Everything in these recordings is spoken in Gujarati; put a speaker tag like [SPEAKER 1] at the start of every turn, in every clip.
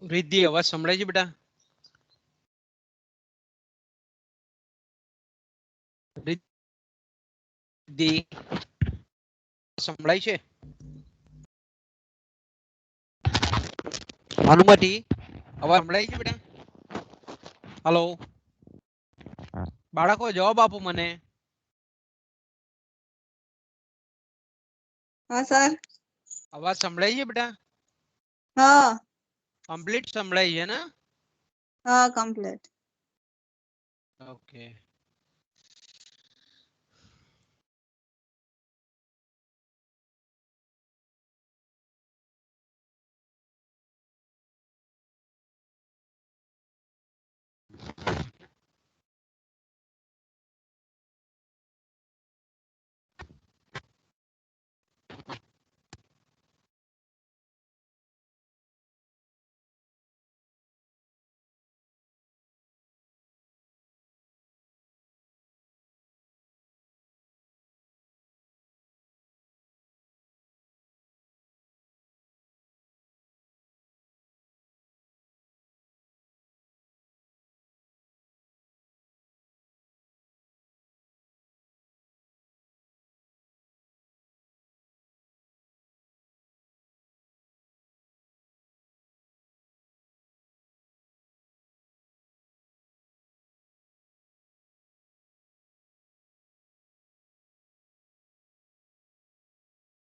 [SPEAKER 1] रिद्धि अवाज संभळाय છે બેટા? रिद्धि સંભળાય છે? ભાનુમતી અવાજ સંભળાય છે બેટા? હલો બાળકો જવાબ આપો મને.
[SPEAKER 2] हाँ सर।
[SPEAKER 1] અવાજ સંભળાય છે બેટા?
[SPEAKER 2] हाँ
[SPEAKER 1] કમ્પ્લીટ સંભળાય છે ને?
[SPEAKER 2] हाँ कंप्लीट।
[SPEAKER 1] ઓકે.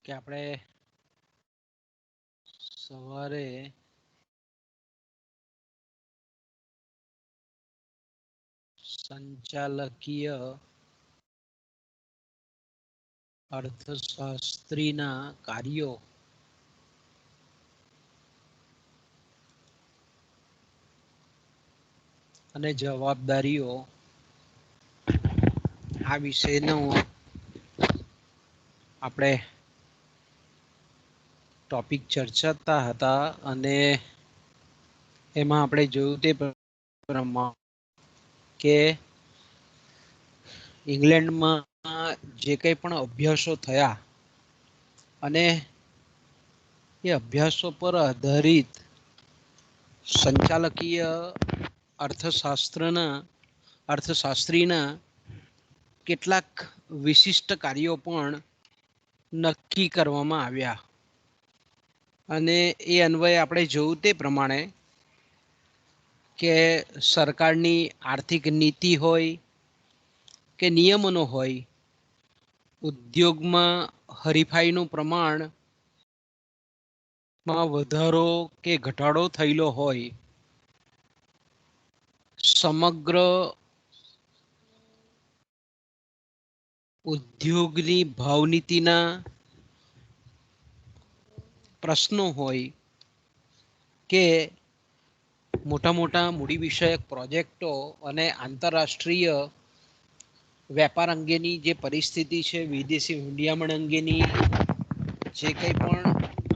[SPEAKER 1] કે આપણે સવારે સંચાલકીય અર્થશાસ્ત્રીના કાર્યો અને જવાબદારીઓ આ વિષયનો આપણે ટોપિક ચર્ચાતા હતા અને એમાં આપણે જોયું તે પ્રમાણે કે ઇંગ્લેન્ડમાં જે કંઈ પણ અભ્યાસો થયા અને એ અભ્યાસો પર આધારિત સંચાલકીય અર્થશાસ્ત્રીના કેટલાક વિશિષ્ટ કાર્યો પણ નક્કી કરવામાં આવ્યા અને એ અન્વયે આપણે જોયું તે પ્રમાણે કે સરકારની આર્થિક નીતિ હોય કે નિયમનો હોય, ઉદ્યોગમાં હરીફાઈનું પ્રમાણ માં વધારો કે ઘટાડો થયેલો હોય, સમગ્ર ઉદ્યોગની ભાવનીતિના પ્રશ્નો હોય કે મોટા મોટા મૂડી વિષયક પ્રોજેક્ટો અને આંતરરાષ્ટ્રીય વેપાર અંગેની જે પરિસ્થિતિ છે, વિદેશી હુંડિયામણ અંગેની જે કંઈ પણ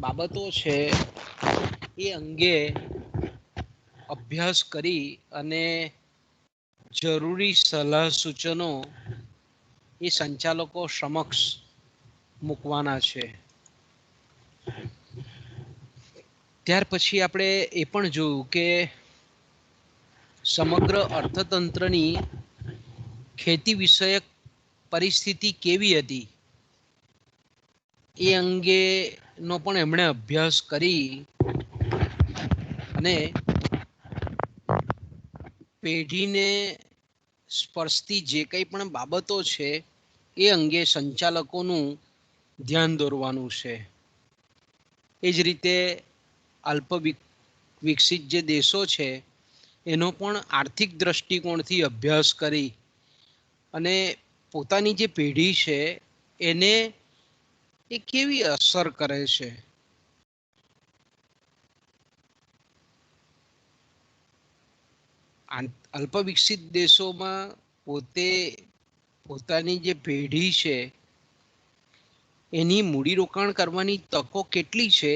[SPEAKER 1] બાબતો છે એ અંગે અભ્યાસ કરી અને જરૂરી સલાહ સૂચનો એ સંચાલકો સમક્ષ મૂકવાના છે. ત્યાર પછી આપણે એ પણ જોયું કે સમગ્ર અર્થતંત્રની ખેતી વિષયક પરિસ્થિતિ કેવી હતી એ અંગેનો પણ એમણે અભ્યાસ કરી અને પેઢીને સ્પર્શતી જે કંઈ પણ બાબતો છે એ અંગે સંચાલકોનું ધ્યાન દોરવાનું છે. એ જ રીતે અલ્પ વિકસિત જે દેશો છે એનો પણ આર્થિક દ્રષ્ટિકોણથી અભ્યાસ કરી અને પોતાની જે પેઢી છે એને એ કેવી અસર કરે છે. અલ્પ વિકસિત દેશોમાં પોતાની જે પેઢી છે એની મૂડીરોકાણ કરવાની તકો કેટલી છે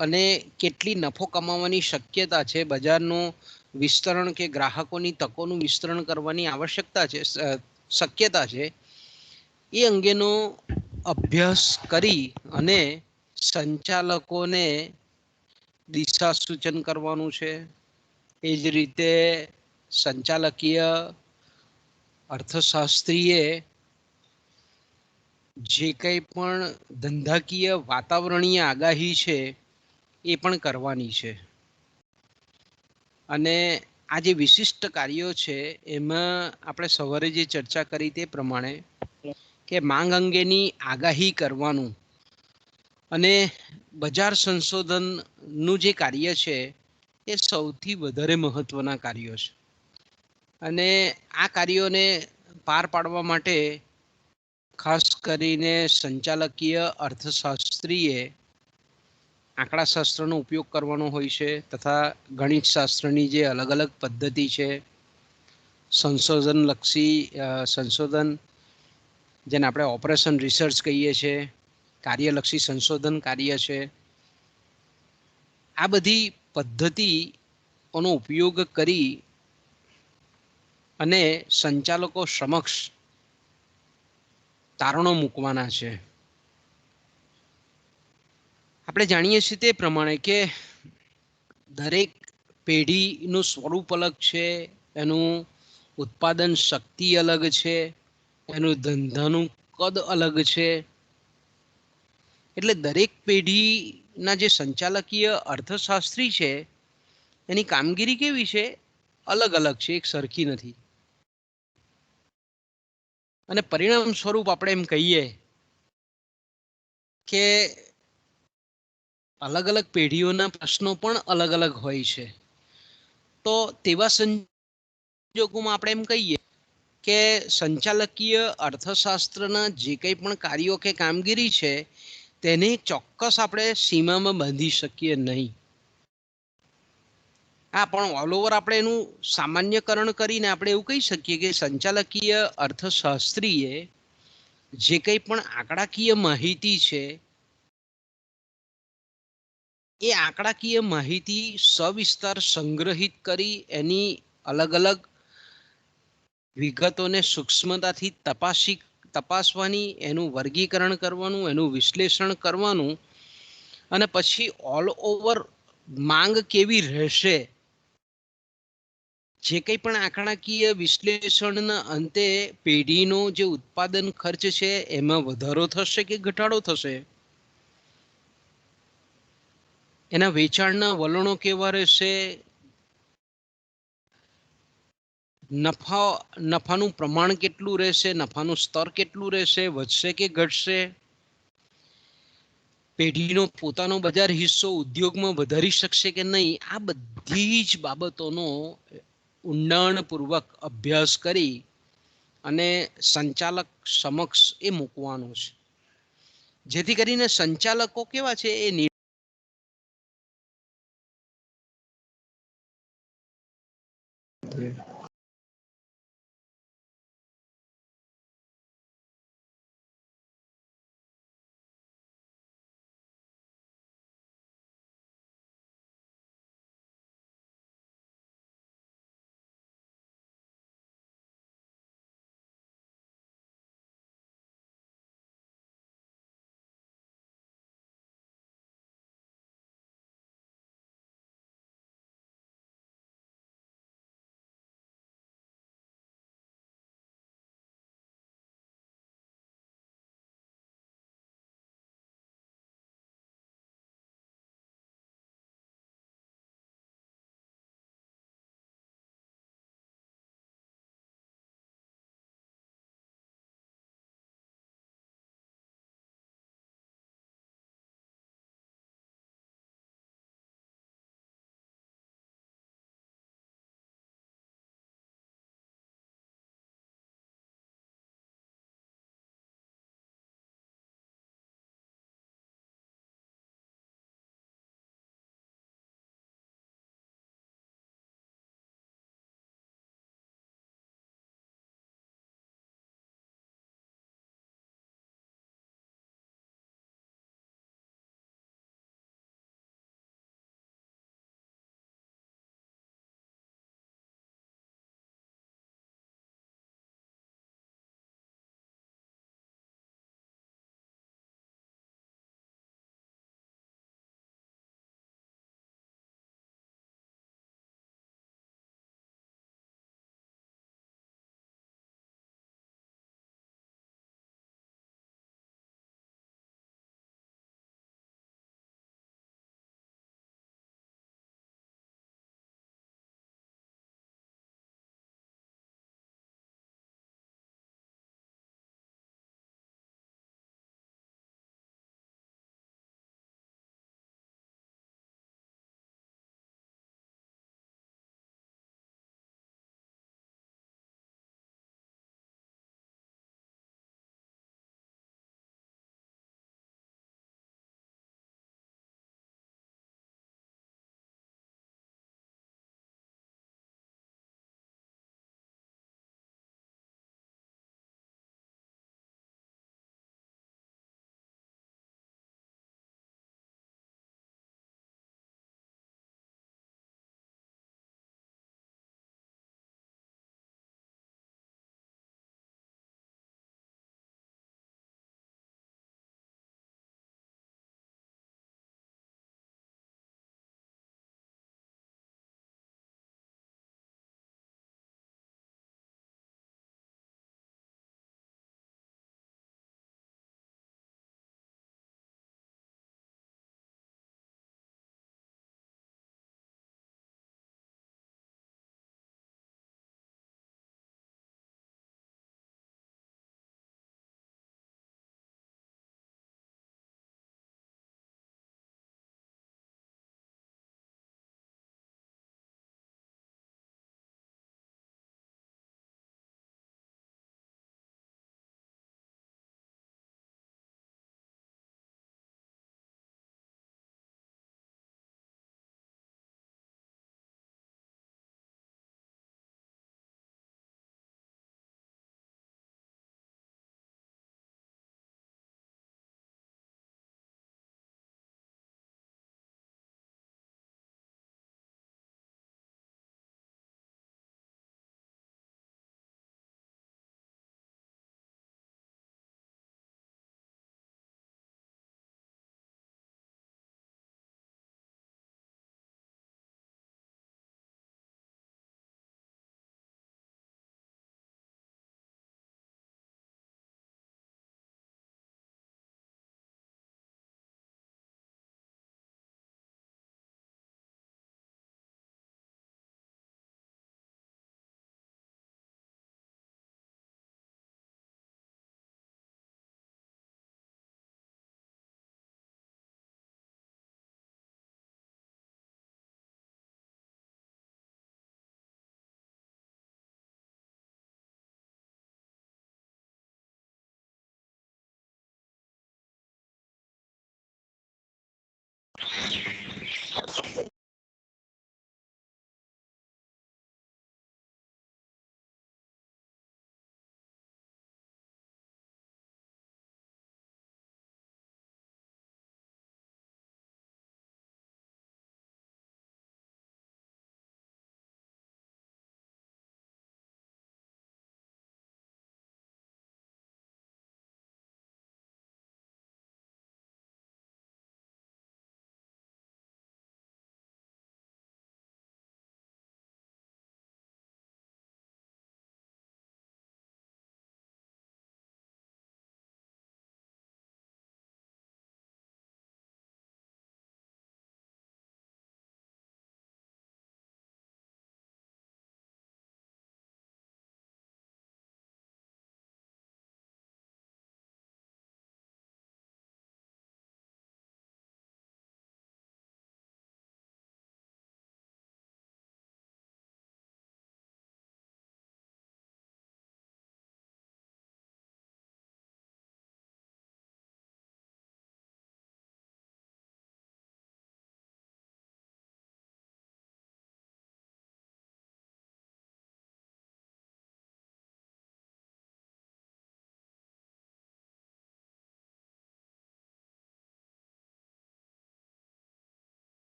[SPEAKER 1] અને કેટલી નફો કમાવાની શક્યતા છે, બજારનું વિસ્તરણ કે ગ્રાહકોની તકોનું વિસ્તરણ કરવાની આવશ્યકતા છે, શક્યતા છે, એ અંગેનો અભ્યાસ કરી અને સંચાલકોને દિશા સૂચન કરવાનું છે. એ જ રીતે સંચાલકીય અર્થશાસ્ત્રીએ જે કંઈ પણ ધંધાકીય વાતાવરણીય આગાહી છે એ પણ કરવાની છે. અને આ જે વિશિષ્ટ કાર્યો છે એમાં આપણે સવારે જે ચર્ચા કરી તે પ્રમાણે કે માંગ અંગેની આગાહી કરવાનું અને બજાર સંશોધનનું જે કાર્ય છે એ સૌથી વધારે મહત્વના કાર્યો છે. અને આ કાર્યોને પાર પાડવા માટે ખાસ કરીને સંચાલકીય અર્થશાસ્ત્રીએ આંકડા શાસ્ત્રનો ઉપયોગ કરવાનો હોય છે તથા ગણિત શાસ્ત્રની જે અલગ અલગ પદ્ધતિ છે, સંશોધન જેને આપણે ઓપરેશન રિસર્ચ કહીએ છીએ, કાર્યલક્ષી સંશોધન કાર્ય છે, આ બધી પદ્ધતિઓનો ઉપયોગ કરી અને સંચાલકો સમક્ષ તારણો મૂકવાના છે. આપણે જાણીએ છીએ તે પ્રમાણે કે દરેક પેઢીનું સ્વરૂપ અલગ છે, એનું ઉત્પાદન શક્તિ અલગ છે, એનું ધંધાનું કદ અલગ છે. એટલે દરેક પેઢીના જે સંચાલકીય અર્થશાસ્ત્રી છે એની કામગીરી કેવી છે, અલગ અલગ છે, એક સરખી નથી. અને પરિણામ સ્વરૂપ આપણે એમ કહીએ કે અલગ અલગ પેઢીઓના પ્રશ્નો પણ અલગ અલગ હોય છે. તો તેવા સંજોગોમાં આપણે એમ કહીએ કે સંચાલકીય અર્થશાસ્ત્રના જે કંઈ પણ કાર્યો કે કામગીરી છે તેને ચોક્કસ આપણે સીમામાં બાંધી શકીએ નહીં. હા, પણ ઓલ ઓવર આપણે એનું સામાન્યકરણ કરીને આપણે એવું કહી શકીએ કે સંચાલકીય અર્થશાસ્ત્રીએ જે કંઈ પણ આંકડાકીય માહિતી છે એ આંકડાકીય માહિતી સવિસ્તાર સંગ્રહિત કરી એની અલગ અલગ વિગતોને સૂક્ષ્મતાથી તપાસવાની, એનું વર્ગીકરણ કરવાનું, એનું વિશ્લેષણ કરવાનું અને પછી ઓલ ઓવર માંગ કેવી રહેશે, જે કંઈ પણ આંકડાકીય વિશ્લેષણના અંતે પેઢીનો જે ઉત્પાદન ખર્ચ છે એમાં વધારો થશે કે ઘટાડો થશે, એના વેચાણના વલણો કેવા રહેશે, નફાનું પ્રમાણ કેટલું રહેશે, નફાનું સ્તર કેટલું રહેશે, વધશે કે ઘટશે, પેઢીનો પોતાનો બજાર હિસ્સો ઉદ્યોગમાં વધારી શકશે કે નહીં, આ બધી જ બાબતોનો ઊંડાણપૂર્વક અભ્યાસ કરી અને સંચાલક સમક્ષ એ મૂકવાનું છે. જેથી કરીને સંચાલકો કેવા છે એ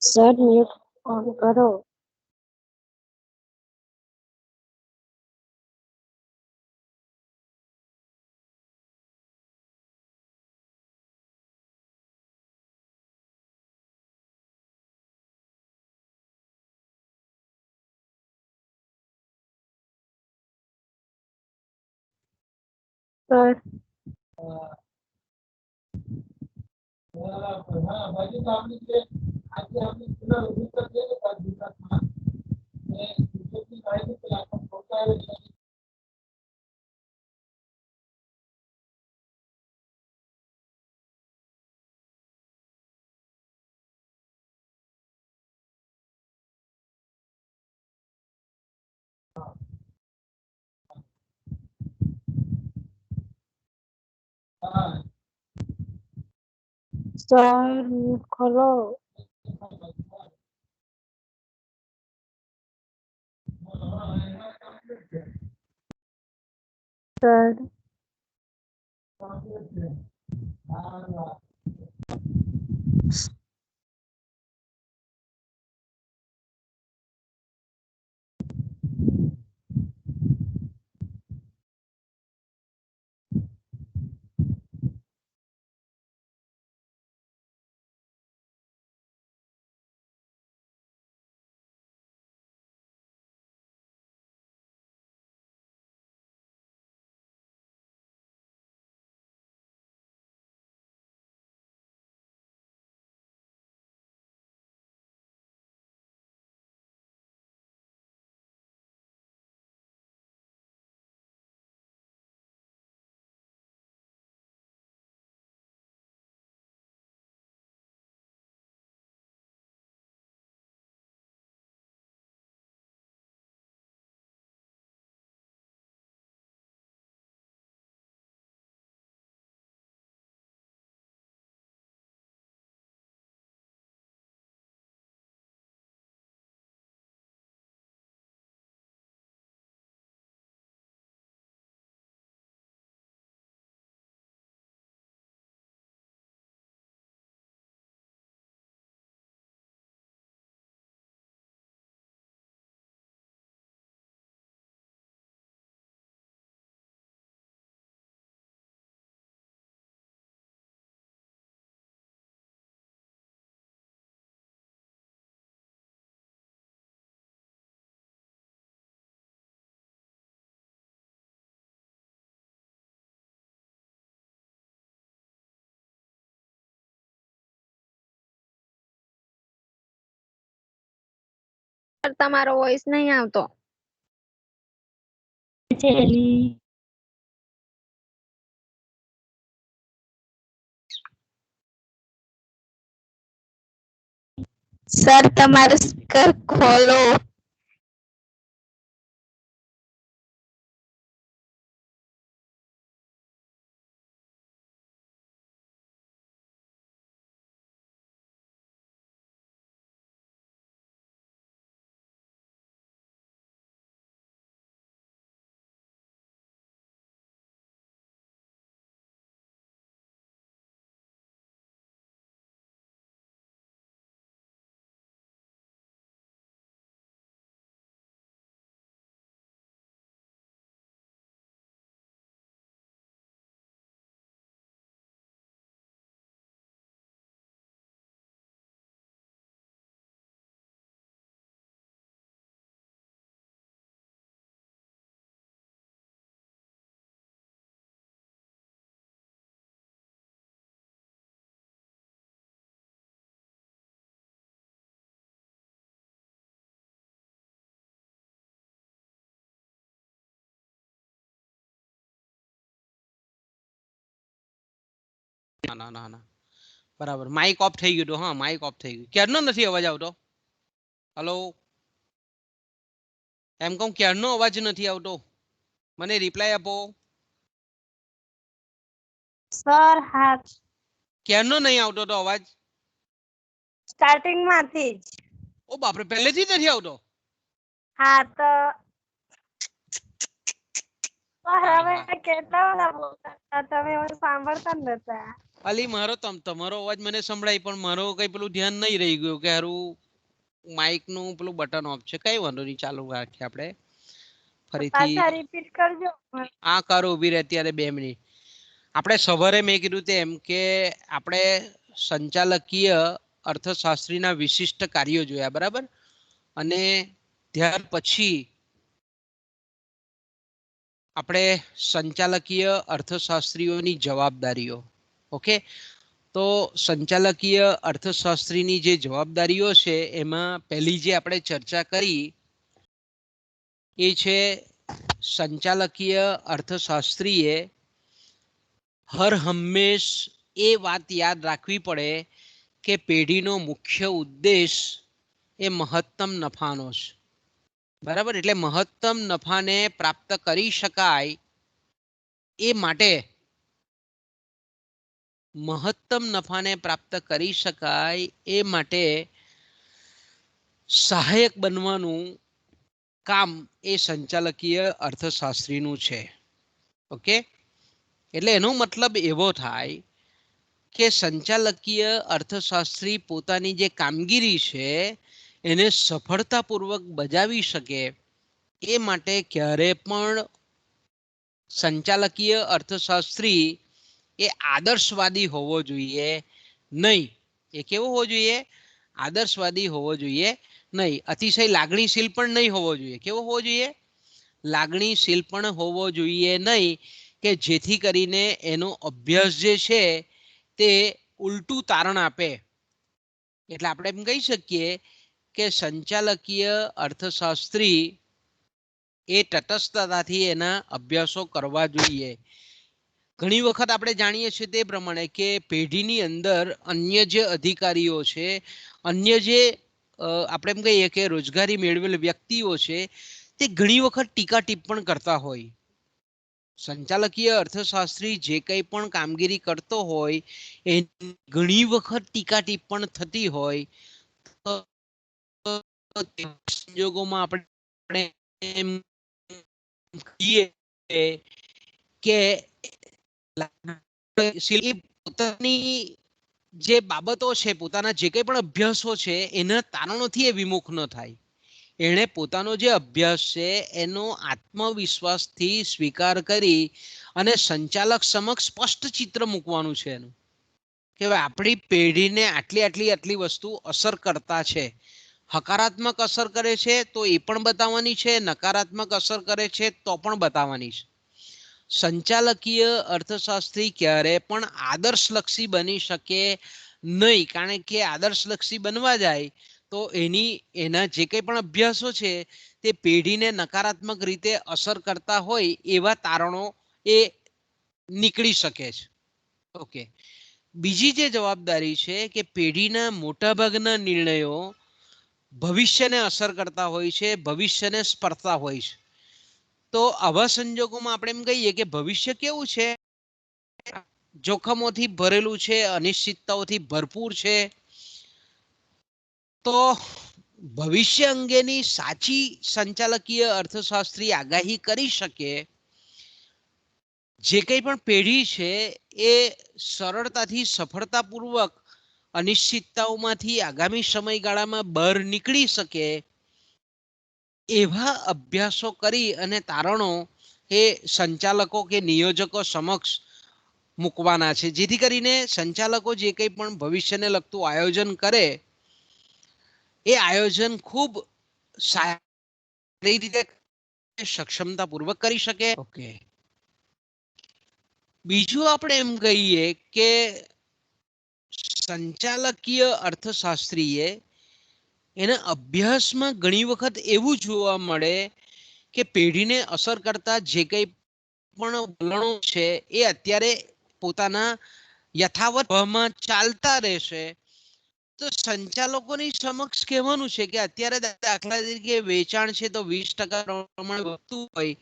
[SPEAKER 3] सर म्यूट ऑन करो। सर सर म्यूट खोलो। सर તમારો વોઇસ નહીં આવતો. સર તમારો સ્પીકર ખોલો.
[SPEAKER 1] ના ના ના બરાબર માઇક ઓફ થઈ ગયું. હા માઇક ઓફ થઈ ગયું. ક્યારનો નથી અવાજ આવતો? હલો એમ કહું ક્યારનો અવાજ નથી આવતો? મને રિપ્લાય આપો.
[SPEAKER 3] સર હા
[SPEAKER 1] ક્યારનો નહીં આવતો તો અવાજ?
[SPEAKER 3] સ્ટાર્ટિંગ માંથી જ.
[SPEAKER 1] ઓ બાપરે પહેલેથી નથી આવતો?
[SPEAKER 3] હા તો હવે કેટલા બધા બોલતા હતા, તમે મને સાંભળતા જ નતા.
[SPEAKER 1] અલી મારો તમારો અવાજ મને સંભળાય પણ મારો કઈ પેલું ધ્યાન નહીં રહી ગયું કે હારું માઇક નું પેલું બટન ઓફ છે. કઈ વાંધો નહીં, ચાલુ રાખીએ આપણે ફરીથી.
[SPEAKER 3] પાછા રિપીટ કરજો.
[SPEAKER 1] આ કરો ઊભી રહે અત્યારે 2 મિનિટ. આપણે સવારે મેં કીધું તેમ કે આપણે સંચાલકીય અર્થશાસ્ત્રીના વિશિષ્ટ કાર્યો જોયા, બરાબર? અને ત્યાર પછી આપણે સંચાલકીય અર્થશાસ્ત્રીઓની જવાબદારીઓ. ઓકે, તો સંચાલકીય અર્થશાસ્ત્રીની જે જવાબદારીઓ છે એમાં પહેલી જે આપણે ચર્ચા કરી એ છે સંચાલકીય અર્થશાસ્ત્રીએ હર હંમેશ એ વાત યાદ રાખવી પડે કે પેઢીનો મુખ્ય ઉદ્દેશ એ મહત્તમ નફાનો છે, બરાબર? એટલે મહત્તમ નફાને પ્રાપ્ત કરી શકાય એ માટે મહત્તમ નફાને પ્રાપ્ત કરી શકાય એ માટે સહાયક બનવાનું કામ એ સંચાલકીય અર્થશાસ્ત્રીનું છે. ઓકે, એટલે એનો મતલબ એવો થાય કે સંચાલકીય અર્થશાસ્ત્રી પોતાની જે કામગીરી છે એને સફળતાપૂર્વક બજાવી શકે એ માટે ક્યારે પણ સંચાલકીય અર્થશાસ્ત્રી એ આદર્શવાદી હોવો જોઈએ નહીં. એ કેવો હોવો જોઈએ? આદર્શવાદી હોવો જોઈએ નહીં. અતિશય લાગણીશીલ પણ નહીં હોવો જોઈએ. કેવો હોવો જોઈએ? લાગણીશીલ પણ હોવો જોઈએ નહીં, કે જેથી કરીને એનો અભ્યાસ જે છે તે ઉલટું તારણ આપે. એટલે આપણે એમ કહી શકીએ કે સંચાલકીય અર્થશાસ્ત્રી એ તટસ્થતાથી એના અભ્યાસો કરવા જોઈએ. ઘણી વખત આપણે જાણીએ છીએ તે પ્રમાણે કે પેઢીની અંદર અન્ય જે અધિકારીઓ છે, અન્ય જે આપણે એમ કહીએ કે રોજગારી મેળવેલ વ્યક્તિઓ છે, તે ઘણી વખત ટીકા ટિપ્પણ કરતા હોય. સંચાલકીય અર્થશાસ્ત્રી જે કંઈ પણ કામગીરી કરતો હોય એ ઘણી વખત ટીકા ટિપ્પણ થતી હોય, તો સંજોગોમાં આપણે એમ કહીએ કે પોતાની જે બાબતો છે, પોતાના જે કંઈ પણ અભ્યાસો છે એના તારણોથી એ વિમુખ ન થાય. એણે પોતાનો જે અભ્યાસ છે એનો આત્મવિશ્વાસથી સ્વીકાર કરી અને સંચાલક સમક્ષ સ્પષ્ટ ચિત્ર મૂકવાનું છે એનું, કે આપણી પેઢીને આટલી વસ્તુ અસર કરતા છે. હકારાત્મક અસર કરે છે તો એ પણ બતાવવાની છે, નકારાત્મક અસર કરે છે તો પણ બતાવવાની છે. સંચાલકીય અર્થશાસ્ત્રી ક્યારે પણ આદર્શલક્ષી બની શકે નહીં, કારણ કે આદર્શલક્ષી બનવા જાય તો એના જે કંઈ પણ અભ્યાસો છે તે પેઢીને નકારાત્મક રીતે અસર કરતા હોય એવા તારણો એ નીકળી શકે છે. ઓકે, બીજી જે જવાબદારી છે કે પેઢીના મોટાભાગના નિર્ણયો ભવિષ્યને અસર કરતા હોય છે, ભવિષ્યને સ્પર્શતા હોય છે. તો આવા સંજોગોમાં આપણે એમ કહીએ કે ભવિષ્ય કેવું છે? જોખમોથી ભરેલું છે, અનિશ્ચિતતાઓથી ભરપૂર છે. તો ભવિષ્ય અંગેની સાચી સંચાલકીય અર્થશાસ્ત્રી આગાહી કરી શકે, જે કંઈ પણ પેઢી છે એ સરળતાથી સફળતાપૂર્વક અનિશ્ચિતતાઓમાંથી આગામી સમયગાળામાં બહાર નીકળી શકે એવા અભ્યાસો કરી અને તારણો એ સંચાલકો કે નિયોજકો સમક્ષ મૂકવાના છે, જેથી કરીને સંચાલકો જે કંઈ પણ ભવિષ્યને લગતું આયોજન કરે એ આયોજન ખૂબ સારી રીતે સક્ષમતાપૂર્વક કરી શકે. ઓકે, બીજું આપણે એમ કહીએ કે સંચાલકીય અર્થશાસ્ત્રીએ એના અભ્યાસમાં ઘણી વખત એવું જોવા મળે કે પેઢીને અસર કરતા જે કંઈ પણ વલણો છે એ અત્યારે પોતાના યથાવત ચાલતા રહેશે. તો સંચાલકોની સમક્ષ કહેવાનું છે કે અત્યારે દાખલા તરીકે વેચાણ છે તો 20% પ્રમાણે વધતું હોય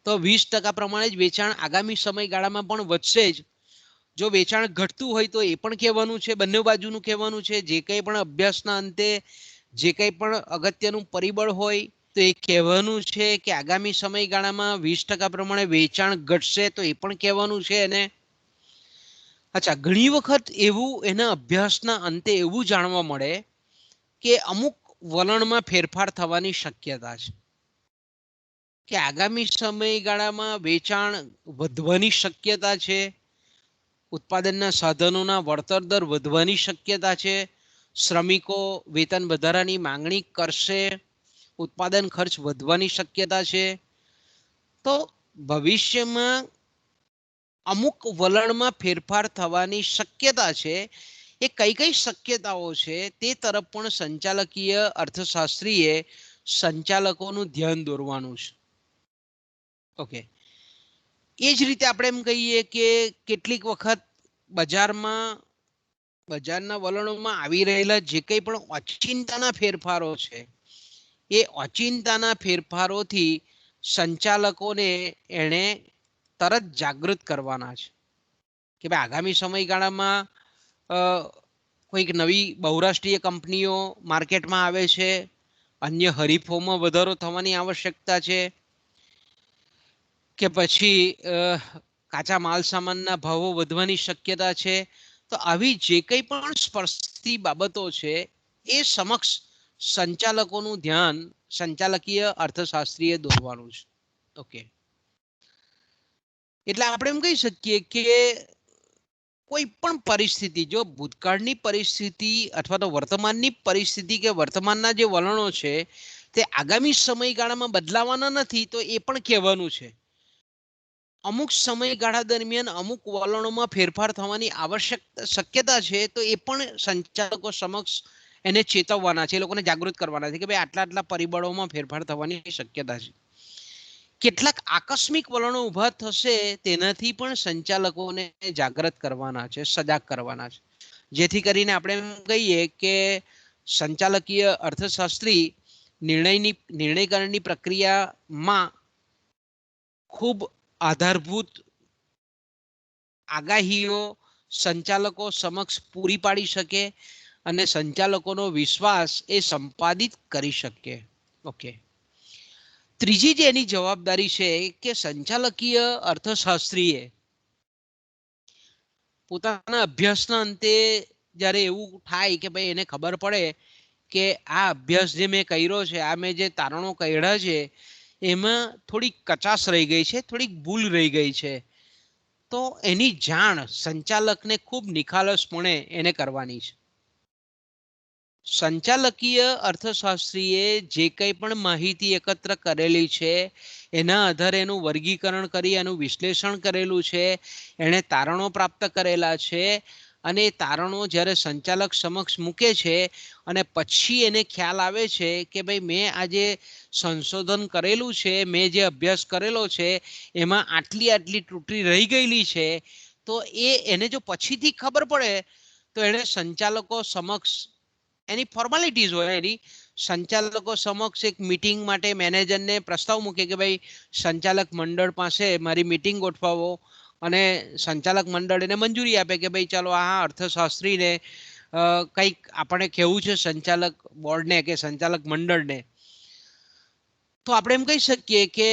[SPEAKER 1] તો 20% પ્રમાણે જ વેચાણ આગામી સમયગાળામાં પણ વધશે જ. જો વેચાણ ઘટતું હોય તો એ પણ કહેવાનું છે, બંને બાજુનું કહેવાનું છે. જે કંઈ પણ અભ્યાસના અંતે જે કંઈ પણ અગત્યનું પરિબળ હોય તો એ કહેવાનું છે કે આગામી સમયગાળામાં 20% પ્રમાણે વેચાણ ઘટશે, તો એ પણ કહેવાનું છે એને. અચ્છા, ઘણી વખત એવું એના અભ્યાસના અંતે એવું જાણવા મળે કે અમુક વલણમાં ફેરફાર થવાની શક્યતા છે, કે આગામી સમયગાળામાં વેચાણ વધવાની શક્યતા છે, ઉત્પાદનના સાધનોના વળતર દર વધવાની શક્યતા છે, શ્રમિકો વેતન વધારાની માંગણી કરશે, ઉત્પાદન ખર્ચ વધવાની શક્યતા છે. તો ભવિષ્યમાં અમુક વલણમાં ફેરફાર થવાની શક્યતા છે. એ કઈ કઈ શક્યતાઓ છે તે તરફ પણ સંચાલકીય અર્થશાસ્ત્રીએ સંચાલકોનું ધ્યાન દોરવાનું છે. ઓકે, એ જ રીતે આપણે એમ કહીએ કે કેટલીક વખત બજારના વલણોમાં આવી રહેલા જે કંઈ પણ ઓચિંતાના ફેરફારો છે, એ ઓચિંતાના ફેરફારોથી સંચાલકોને એણે તરત જાગૃત કરવાના છે કે ભાઈ આગામી સમયગાળામાં કોઈક નવી બહુરાષ્ટ્રીય કંપનીઓ માર્કેટમાં આવે છે, અન્ય હરીફોમાં વધારો થવાની આવશ્યકતા છે, કે પછી કાચા માલ સામાનના ભાવો વધવાની શક્યતા છે. તો આવી જે કંઈ પણ સ્પર્શતી બાબતો છે એ સમક્ષ સંચાલકોનું ધ્યાન સંચાલકીય અર્થશાસ્ત્રીએ દોરવાનું છે. ઓકે, એટલે આપણે એમ કહી શકીએ કે કોઈ પણ પરિસ્થિતિ, જો ભૂતકાળની પરિસ્થિતિ અથવા તો વર્તમાનની પરિસ્થિતિ કે વર્તમાનના જે વલણો છે તે આગામી સમયગાળામાં બદલાવાના નથી, તો એ પણ કહેવાનું છે. અમુક સમયગાળા દરમિયાન અમુક વલણોમાં ફેરફાર થવાની શક્યતા છે, તો એ પણ સંચાલકો સમક્ષ એને ચેતવવાના છે, એ લોકોને જાગૃત કરવાના છે કે ભાઈ આટલા આટલા પરિબળોમાં ફેરફાર થવાની શક્યતા છે. કેટલાક આકસ્મિક વલણો ઊભા થશે, તેનાથી પણ સંચાલકોને જાગૃત કરવાના છે, સજાગ કરવાના છે, જેથી કરીને આપણે એમ કહીએ કે સંચાલકીય અર્થશાસ્ત્રી નિર્ણયકરણની પ્રક્રિયામાં ખૂબ આધારભૂત આગાહીઓ સંચાલકો સમક્ષ પૂરી પાડી શકે અને સંચાલકોનો વિશ્વાસ એ સંપાદિત કરી શકે. ઓકે, ત્રીજી જે એની જવાબદારી છે કે સંચાલકીય અર્થશાસ્ત્રીએ પોતાના અભ્યાસના અંતે જ્યારે એવું થાય કે ભાઈ એને ખબર પડે કે આ અભ્યાસ જે મેં કર્યો છે, આ મેં જે તારણો કાઢ્યા છે એમાં થોડીક કચાશ રહી ગઈ છે, થોડીક ભૂલ રહી ગઈ છે, તો એની જાણ સંચાલકને ખૂબ નિખાલસપણે એને કરવાની છે. સંચાલકીય અર્થશાસ્ત્રીએ જે કંઈ પણ માહિતી એકત્ર કરેલી છે એના આધારે એનું વર્ગીકરણ કરી એનું વિશ્લેષણ કરેલું છે, એણે તારણો પ્રાપ્ત કરેલા છે, અને એ તારણો જ્યારે સંચાલક સમક્ષ મૂકે છે અને પછી એને ખ્યાલ આવે છે કે ભાઈ મેં આજે સંશોધન કરેલું છે, મેં જે અભ્યાસ કરેલો છે એમાં આટલી આટલી ત્રુટિ રહી ગયેલી છે, તો એને જો પછીથી ખબર પડે તો એને સંચાલકો સમક્ષ એની ફોર્માલિટીઝ હોય, એની સંચાલકો સમક્ષ એક મીટિંગ માટે મેનેજરને પ્રસ્તાવ મૂકે કે ભાઈ સંચાલક મંડળ પાસે મારી મીટિંગ ગોઠવાવો, અને સંચાલક મંડળ એને મંજૂરી આપે કે ભાઈ ચાલો આ અર્થશાસ્ત્રીને કંઈક આપણે કહેવું છે સંચાલક બોર્ડને કે સંચાલક મંડળને. તો આપણે એમ કહી શકીએ કે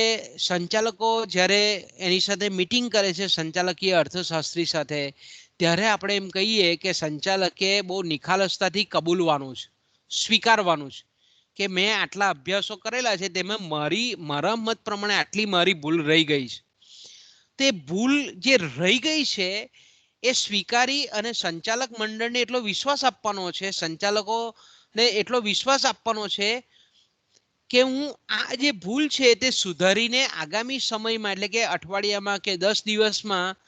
[SPEAKER 1] સંચાલકો જ્યારે એની સાથે મીટિંગ કરે છે સંચાલકીય અર્થશાસ્ત્રી સાથે, ત્યારે આપણે એમ કહીએ કે સંચાલકે બહુ નિખાલસતાથી કબૂલવાનું છે, સ્વીકારવાનું છે કે મેં આટલા અભ્યાસો કરેલા છે, તેમાં મારા મત પ્રમાણે આટલી મારી ભૂલ રહી ગઈ છે. તે ભૂલ જે રહી ગઈ છે એ સ્વીકારી અને સંચાલક મંડળને એટલો વિશ્વાસ આપવાનો છે, સંચાલકોને એટલો વિશ્વાસ આપવાનો છે કે હું આ જે ભૂલ છે તે સુધારીને આગામી સમયમાં, એટલે કે અઠવાડિયામાં કે 10 દિવસમાં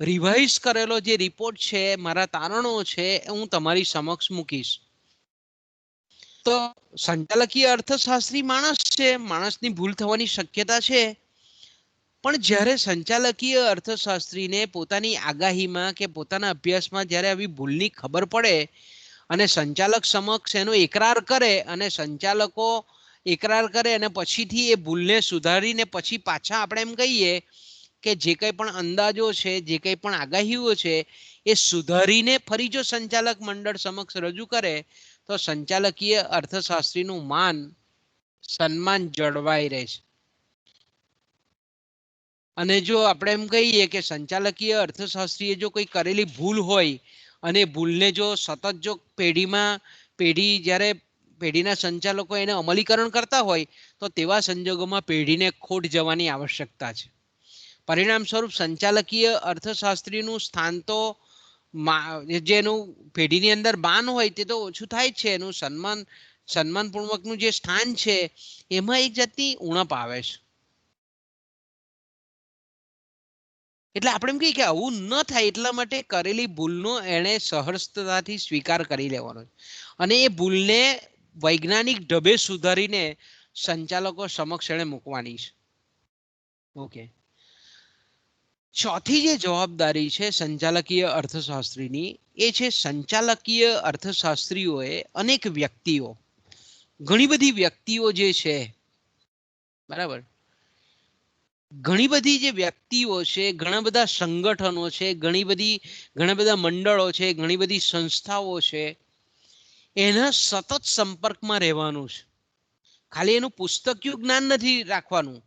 [SPEAKER 1] રિવાઇઝ કરેલો જે રિપોર્ટ છે, મારા તારણો છે, હું તમારી સમક્ષ મૂકીશ. તો સંચાલકીય અર્થશાસ્ત્રી માણસ છે, માણસની ભૂલ થવાની શક્યતા છે, પણ જ્યારે સંચાલકીય અર્થશાસ્ત્રીને પોતાની આગાહીમાં કે પોતાના અભ્યાસમાં જ્યારે આવી ભૂલની ખબર પડે અને સંચાલક સમક્ષ એનો એકરાર કરે, અને સંચાલકો એકરાર કરે અને પછીથી એ ભૂલને સુધારીને પછી પાછા આપણે એમ કહીએ કે જે કંઈ પણ અંદાજો છે, જે કંઈ પણ આગાહીઓ છે એ સુધારીને ફરી જો સંચાલક મંડળ સમક્ષ રજૂ કરે, તો સંચાલકીય અર્થશાસ્ત્રીનું માન સન્માન જળવાઈ રહે છે. અને જો આપણે એમ કહીએ કે સંચાલકીય અર્થશાસ્ત્રીએ જો કોઈ કરેલી ભૂલ હોય અને ભૂલને જો સતત જો પેઢી જ્યારે પેઢીના સંચાલકો એને અમલીકરણ કરતા હોય તો તેવા સંજોગોમાં પેઢીને ખોટ જવાની આવશ્યકતા છે. પરિણામ સ્વરૂપ સંચાલકીય અર્થશાસ્ત્રીનું સ્થાન તો જેનું પેઢીની અંદર બાન હોય તે તો ઓછું થાય જ છે. એનું સન્માનપૂર્વકનું જે સ્થાન છે એમાં એક જાતની ઉણપ આવે છે. એટલે આપણે એમ કહીએ કે આવું ન થાય એટલા માટે કરેલી ભૂલનો એણે સહર્ષતાથી સ્વીકાર કરી લેવાનો અને એ ભૂલને વૈજ્ઞાનિક ઢબે સુધારીને સંચાલકો સમક્ષ એણે મૂકવાની છે. ઓકે. ચોથી જે જવાબદારી છે સંચાલકીય અર્થશાસ્ત્રીની એ છે સંચાલકીય અર્થશાસ્ત્રીઓએ અનેક વ્યક્તિઓ ઘણી બધી વ્યક્તિઓ જે છે બરાબર ઘણી બધી જે વ્યક્તિઓ છે ઘણા બધા સંગઠનો છે ઘણા બધા મંડળો છે ઘણી બધી સંસ્થાઓ છે એના સતત સંપર્કમાં રહેવાનું છે. ખાલી એનું પુસ્તકીય જ્ઞાન નથી રાખવાનું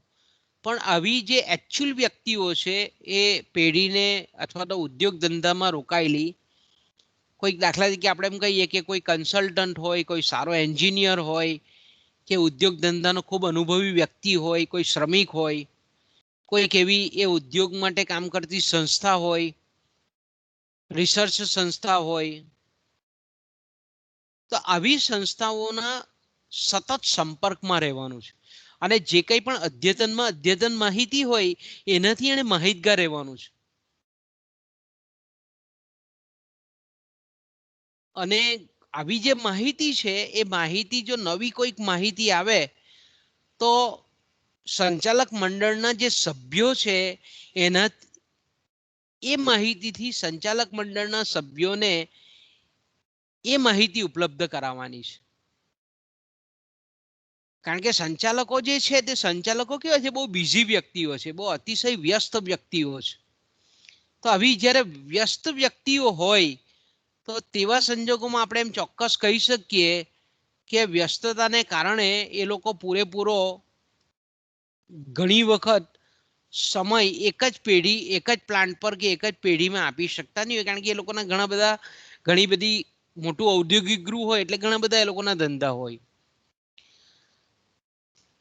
[SPEAKER 1] પણ આવી જે એકચ્યુઅલ વ્યક્તિઓ છે એ પેઢીને અથવા તો ઉદ્યોગ ધંધામાં રોકાયેલી કોઈ દાખલા તરીકે આપણે એમ કહીએ કે કોઈ કન્સલ્ટન્ટ હોય કોઈ સારો એન્જિનિયર હોય કે ઉદ્યોગ ધંધાનો ખૂબ અનુભવી વ્યક્તિ હોય કોઈ શ્રમિક હોય કોઈક એવી એ ઉદ્યોગ માટે કામ કરતી સંસ્થા હોય રિસર્ચ સંસ્થા હોય તો આવી સંસ્થાઓના સતત સંપર્કમાં રહેવાનું છે અને જે કંઈ પણ અદ્યતન માહિતી હોય એનાથી એને માહિતગાર રહેવાનું છે. અને આવી જે માહિતી છે એ માહિતી જો નવી કોઈક માહિતી આવે તો સંચાલક મંડળના જે સભ્યો છે એના એ માહિતીથી સંચાલક મંડળના સભ્યોને એ માહિતી ઉપલબ્ધ કરાવવાની છે. કારણ કે સંચાલકો જે છે તે સંચાલકો કેવા છે બહુ બિઝી વ્યક્તિઓ છે બહુ અતિશય વ્યસ્ત વ્યક્તિઓ છે. તો આવી જ્યારે વ્યસ્ત વ્યક્તિઓ હોય તો તેવા સંજોગોમાં આપણે એમ ચોક્કસ કહી શકીએ કે વ્યસ્તતાને કારણે એ લોકો પૂરેપૂરો ઘણી વખત સમય એક જ પ્લાન્ટ પર કે એક જ પેઢીમાં આપી શકતા નહીં હોય કારણ કે એ લોકોના ઘણી બધી મોટું ઔદ્યોગિક ગૃહ હોય એટલે ઘણા બધા એ લોકોના ધંધા હોય.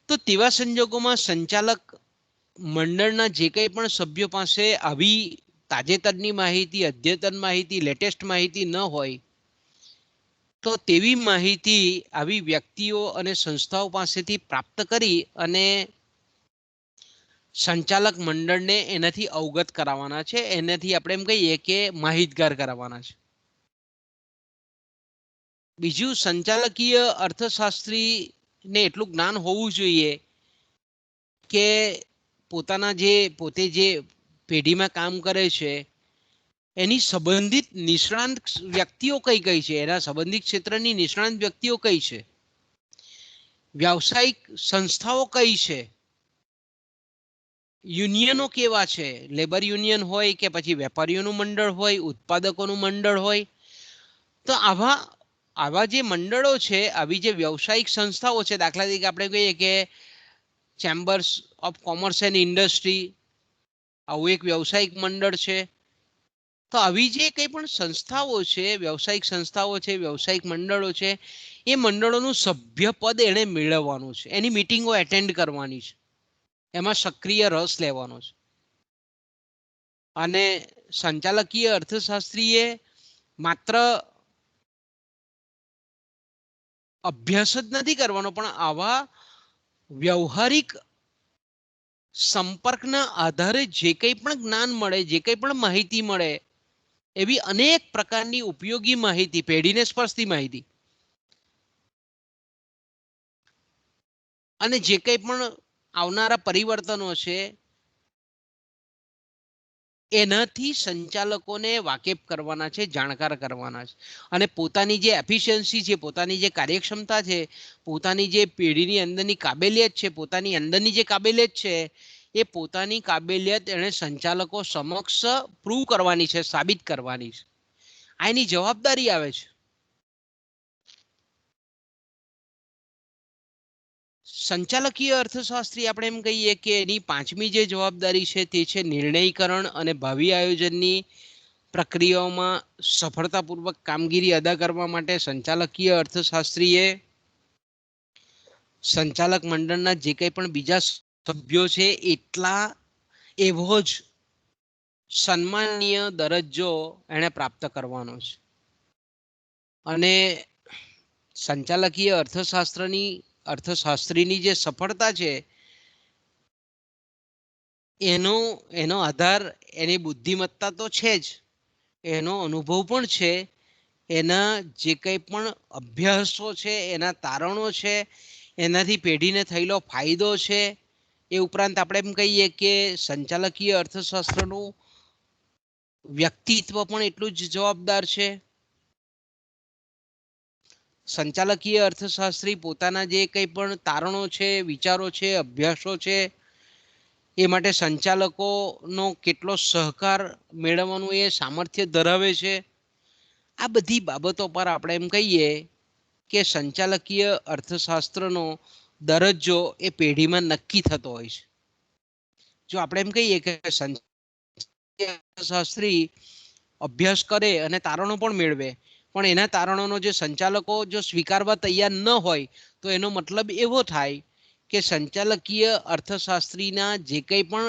[SPEAKER 1] તો તેવા સંજોગોમાં સંચાલક મંડળના જે કંઈ પણ સભ્યો પાસે આવી તાજેતરની માહિતી અદ્યતન માહિતી લેટેસ્ટ માહિતી ન હોય તો તેવી માહિતી આવી વ્યક્તિઓ અને સંસ્થાઓ પાસેથી પ્રાપ્ત કરી અને સંચાલક મંડળને એનાથી અવગત કરાવવાના છે એનાથી આપણે એમ કહીએ કે માહિતગાર કરાવવાના છે. બીજું સંચાલકીય અર્થશાસ્ત્રીને એટલું જ્ઞાન હોવું જોઈએ કે પોતે જે પેઢીમાં કામ કરે છે એની સંબંધિત નિષ્ણાંત વ્યક્તિઓ કઈ છે એના સંબંધિત ક્ષેત્રની નિષ્ણાંત વ્યક્તિઓ કઈ છે વ્યાવસાયિક સંસ્થાઓ કઈ છે યુનિયનો કેવા છે લેબર યુનિયન હોય કે પછી વેપારીઓનું મંડળ હોય ઉત્પાદકોનું મંડળ હોય તો આવા જે મંડળો છે આવી જે વ્યવસાયિક સંસ્થાઓ છે દાખલા તરીકે આપણે કહીએ કે chambers of commerce and industry આવું એક વ્યવસાયિક મંડળ છે. તો આવી જે કંઈ પણ સંસ્થાઓ છે વ્યવસાયિક મંડળો છે એ મંડળોનું સભ્યપદ એણે મેળવવાનું છે એની મિટિંગો એટેન્ડ કરવાની છે એમાં સક્રિય રસ લેવાનો છે. અને સંચાલકીય અર્થશાસ્ત્રીએ માત્ર અભ્યાસ જ નથી કરવાનો પણ આવા વ્યવહારિક સંપર્કના આધારે જે કંઈ પણ જ્ઞાન મળે જે કંઈ પણ માહિતી મળે એવી અનેક પ્રકારની ઉપયોગી માહિતી પેઢીને સ્પર્શતી માહિતી અને જે કંઈ પણ આવનારા પરિવર્તનો છે એનાથી સંચાલકોને વાકેફ કરવાના છે જાણકાર કરવાના છે અને પોતાની જે એફિશિયન્સી છે પોતાની જે કાર્યક્ષમતા છે પોતાની જે પેઢીની અંદરની કાબેલિયત છે પોતાની અંદરની જે કાબેલિયત છે એ પોતાની કાબેલિયત એણે સંચાલકો સમક્ષ પ્રૂવ કરવાની છે સાબિત કરવાની છે આ એની જવાબદારી આવે છે. સંચાલકીય અર્થશાસ્ત્રી આપણે એમ કહીએ કે એની પાંચમી જે જવાબદારી છે તે છે નિર્ણયકરણ અને ભાવિ આયોજનની પ્રક્રિયાઓમાં સફળતાપૂર્વક કામગીરી અદા કરવા માટે સંચાલકીય અર્થશાસ્ત્રીએ સંચાલક મંડળના જે કંઈ પણ બીજા સભ્યો છે એટલા એવો જ સન્માનીય દરજ્જો એને પ્રાપ્ત કરવાનો છે. અને સંચાલકીય અર્થશાસ્ત્રીની જે સફળતા છે એનો આધાર એની બુદ્ધિમત્તા તો છે જ, એનો અનુભવ પણ છે, એના જે કંઈ પણ અભ્યાસો છે, એના તારણો છે, એનાથી પેઢીને થયેલો ફાયદો છે. એ ઉપરાંત આપણે એમ કહીએ કે સંચાલકીય અર્થશાસ્ત્રનું વ્યક્તિત્વ પણ એટલું જ જવાબદાર છે. સંચાલકીય અર્થશાસ્ત્રી પોતાના જે કંઈ પણ તારણો છે, વિચારો છે, અભ્યાસો છે, એ માટે સંચાલકોનો કેટલો સહકાર મેળવવાનું એ સામર્થ્ય ધરાવે છે. આ બધી બાબતો પર આપણે એમ કહીએ કે સંચાલકીય અર્થશાસ્ત્રનો દરજ્જો એ પેઢીમાં નક્કી થતો હોય છે. જો આપણે એમ કહીએ કે અર્થશાસ્ત્રી અભ્યાસ કરે અને તારણો પણ મેળવે, પણ એના તારણોનો જે સંચાલકો જો સ્વીકારવા તૈયાર ન હોય તો એનો મતલબ એવો થાય કે સંચાલકીય અર્થશાસ્ત્રીના જે કંઈ પણ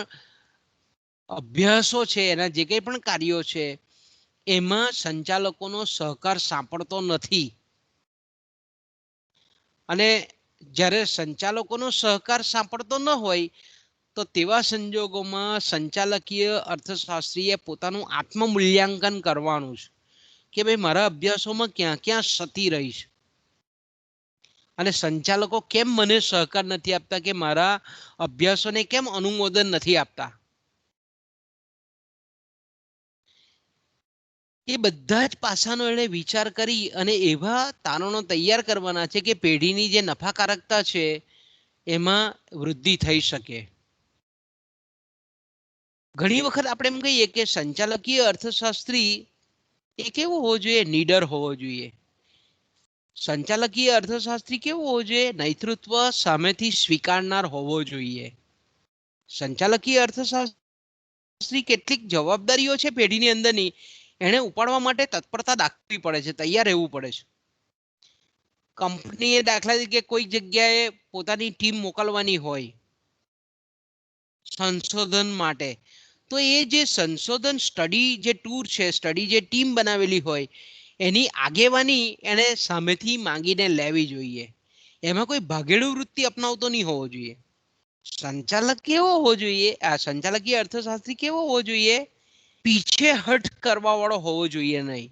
[SPEAKER 1] અભ્યાસો છે, એના જે કંઈ પણ કાર્યો છે, એમાં સંચાલકોનો સહકાર સાંપડતો નથી. અને જ્યારે સંચાલકોનો સહકાર સાંપડતો ન હોય તો તેવા સંજોગોમાં સંચાલકીય અર્થશાસ્ત્રીએ પોતાનું આત્મમૂલ્યાંકન કરવાનું છે કે ભાઈ મારા અભ્યાસોમાં ક્યાં ક્યાં ક્ષતિ રહી છે અને સંચાલકો કેમ મને સહકાર નથી આપતા, કે મારા અભ્યાસોને કેમ અનુમોદન નથી આપતા. એ બધા જ પાસાનો એણે વિચાર કરી અને એવા તારણો તૈયાર કરવાના છે કે પેઢીની જે નફાકારકતા છે એમાં વૃદ્ધિ થઈ શકે. ઘણી વખત આપણે એમ કહીએ કે સંચાલકીય અર્થશાસ્ત્રી એ કેવો હોવો જોઈએ? નીડર હોવો જોઈએ. સંચાલકીય અર્થશાસ્ત્રી કેવો હોવો જોઈએ? નેતૃત્વ સામેથી સ્વીકારનાર હોવો જોઈએ. સંચાલકીય અર્થશાસ્ત્રી કેટલીક જવાબદારીઓ છે પેઢીની અંદરની, એને ઉપાડવા માટે તત્પરતા દાખવવી પડે છે, તૈયાર રહેવું પડે છે. કંપનીએ દાખલા તરીકે કોઈ જગ્યાએ પોતાની ટીમ મોકલવાની હોય સંશોધન માટે, તો એ જે સંશોધન સ્ટડી જે ટૂર છે, સ્ટડી જે ટીમ બનાવેલી હોય એની આગેવાની એને સામેથી માંગીને લેવી જોઈએ. એમાં કોઈ ભાગેડુ વૃત્તિ અપનાવતો નહીં હોવો જોઈએ. સંચાલક કેવો હોવો જોઈએ? આ સંચાલકીય અર્થશાસ્ત્રી કેવો હોવો જોઈએ? પીછેહટ કરવા વાળો હોવો જોઈએ નહીં.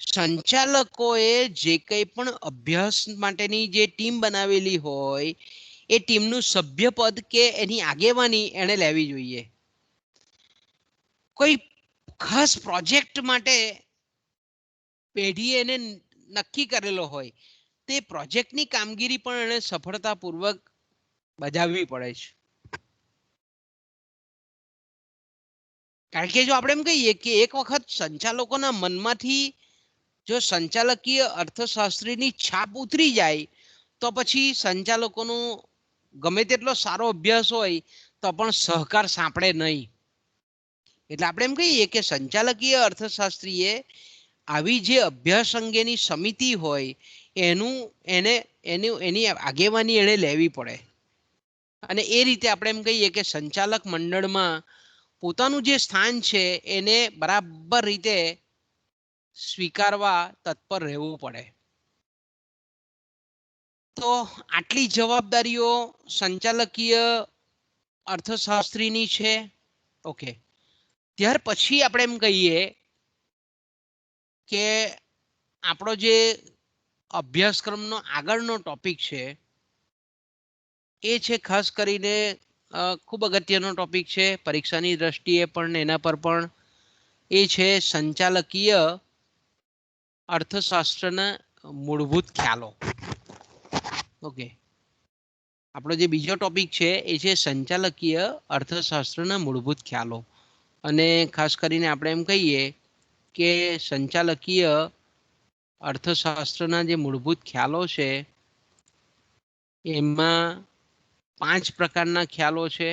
[SPEAKER 1] સંચાલકોએ જે કંઈ પણ અભ્યાસ માટેની જે ટીમ બનાવેલી હોય એ ટીમનું સભ્યપદ કે એની આગેવાની એને લેવી જોઈએ. કોઈ ખાસ પ્રોજેક્ટ માટે પેઢીએ એને નક્કી કરેલો હોય તે પ્રોજેક્ટની કામગીરી પણ એને સફળતાપૂર્વક બજાવવી પડે છે. કારણ કે જો આપણે એમ કહીએ કે એક વખત સંચાલકોના મનમાંથી જો સંચાલકીય અર્થશાસ્ત્રીની છાપ ઉતરી જાય તો પછી સંચાલકોનો ગમે તેટલો સારો અભ્યાસ હોય તો પણ સહકાર સાંપડે નહીં. એટલે આપણે એમ કહીએ કે સંચાલકીય અર્થશાસ્ત્રીએ આવી જે અભ્યાસ અંગેની સમિતિ હોય એની આગેવાની એને લેવી પડે. અને એ રીતે આપણે એમ કહીએ કે સંચાલક મંડળમાં પોતાનું જે સ્થાન છે એને બરાબર રીતે સ્વીકારવા તત્પર રહેવું પડે. તો આટલી જવાબદારીઓ સંચાલકીય અર્થશાસ્ત્રીની છે. ઓકે, ત્યાર પછી આપણે એમ કહીએ કે આપણો જે અભ્યાસક્રમનો આગળનો ટોપિક છે એ છે ખાસ કરીને ખૂબ અગત્યનો ટોપિક છે પરીક્ષાની દ્રષ્ટિએ પણ, એના પર પણ. એ છે સંચાલકીય અર્થશાસ્ત્રના મૂળભૂત ખ્યાલો. ઓકે, આપણો જે બીજો ટોપિક છે એ છે સંચાલકીય અર્થશાસ્ત્રના મૂળભૂત ખ્યાલો. અને ખાસ કરીને આપણે એમ કહીએ કે સંચાલકીય અર્થશાસ્ત્રના જે મૂળભૂત ખ્યાલો છે એમાં 5 પ્રકારના ખ્યાલો છે.